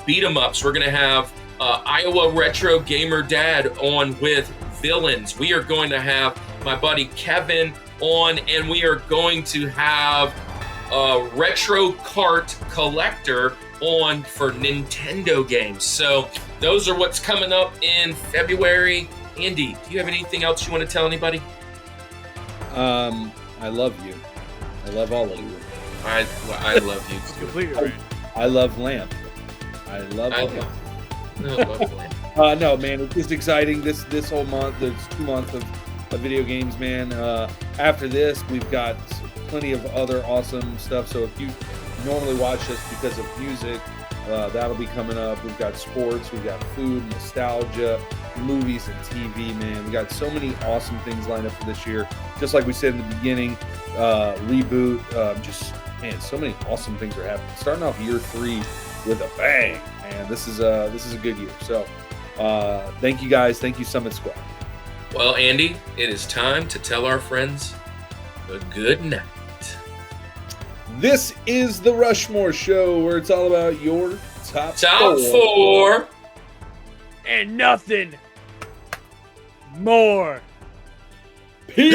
beat 'em ups. We're going to have Iowa Retro Gamer Dad on with villains. We are going to have my buddy Kevin on, and we are going to have Retro Cart Collector on for Nintendo games. So those are what's coming up in February. Andy, do you have anything else you want to tell anybody? I love you. I love all of you. I love you too. Completely right. I love Lamp. I love Lamp. No, man, it's just exciting. This whole month, there's 2 months of video games, man. After this, we've got plenty of other awesome stuff. So if you normally watch us because of music, that'll be coming up. We've got sports, we've got food, nostalgia, movies, and TV, man. We got so many awesome things lined up for this year. Just like we said in the beginning, reboot, man, so many awesome things are happening. Starting off year 3 with a bang, man. This is a good year. So thank you guys. Thank you, Summit Squad. Well, Andy, it is time to tell our friends a good night. This is the Rushmore Show, where it's all about your top four. And nothing more. Peace.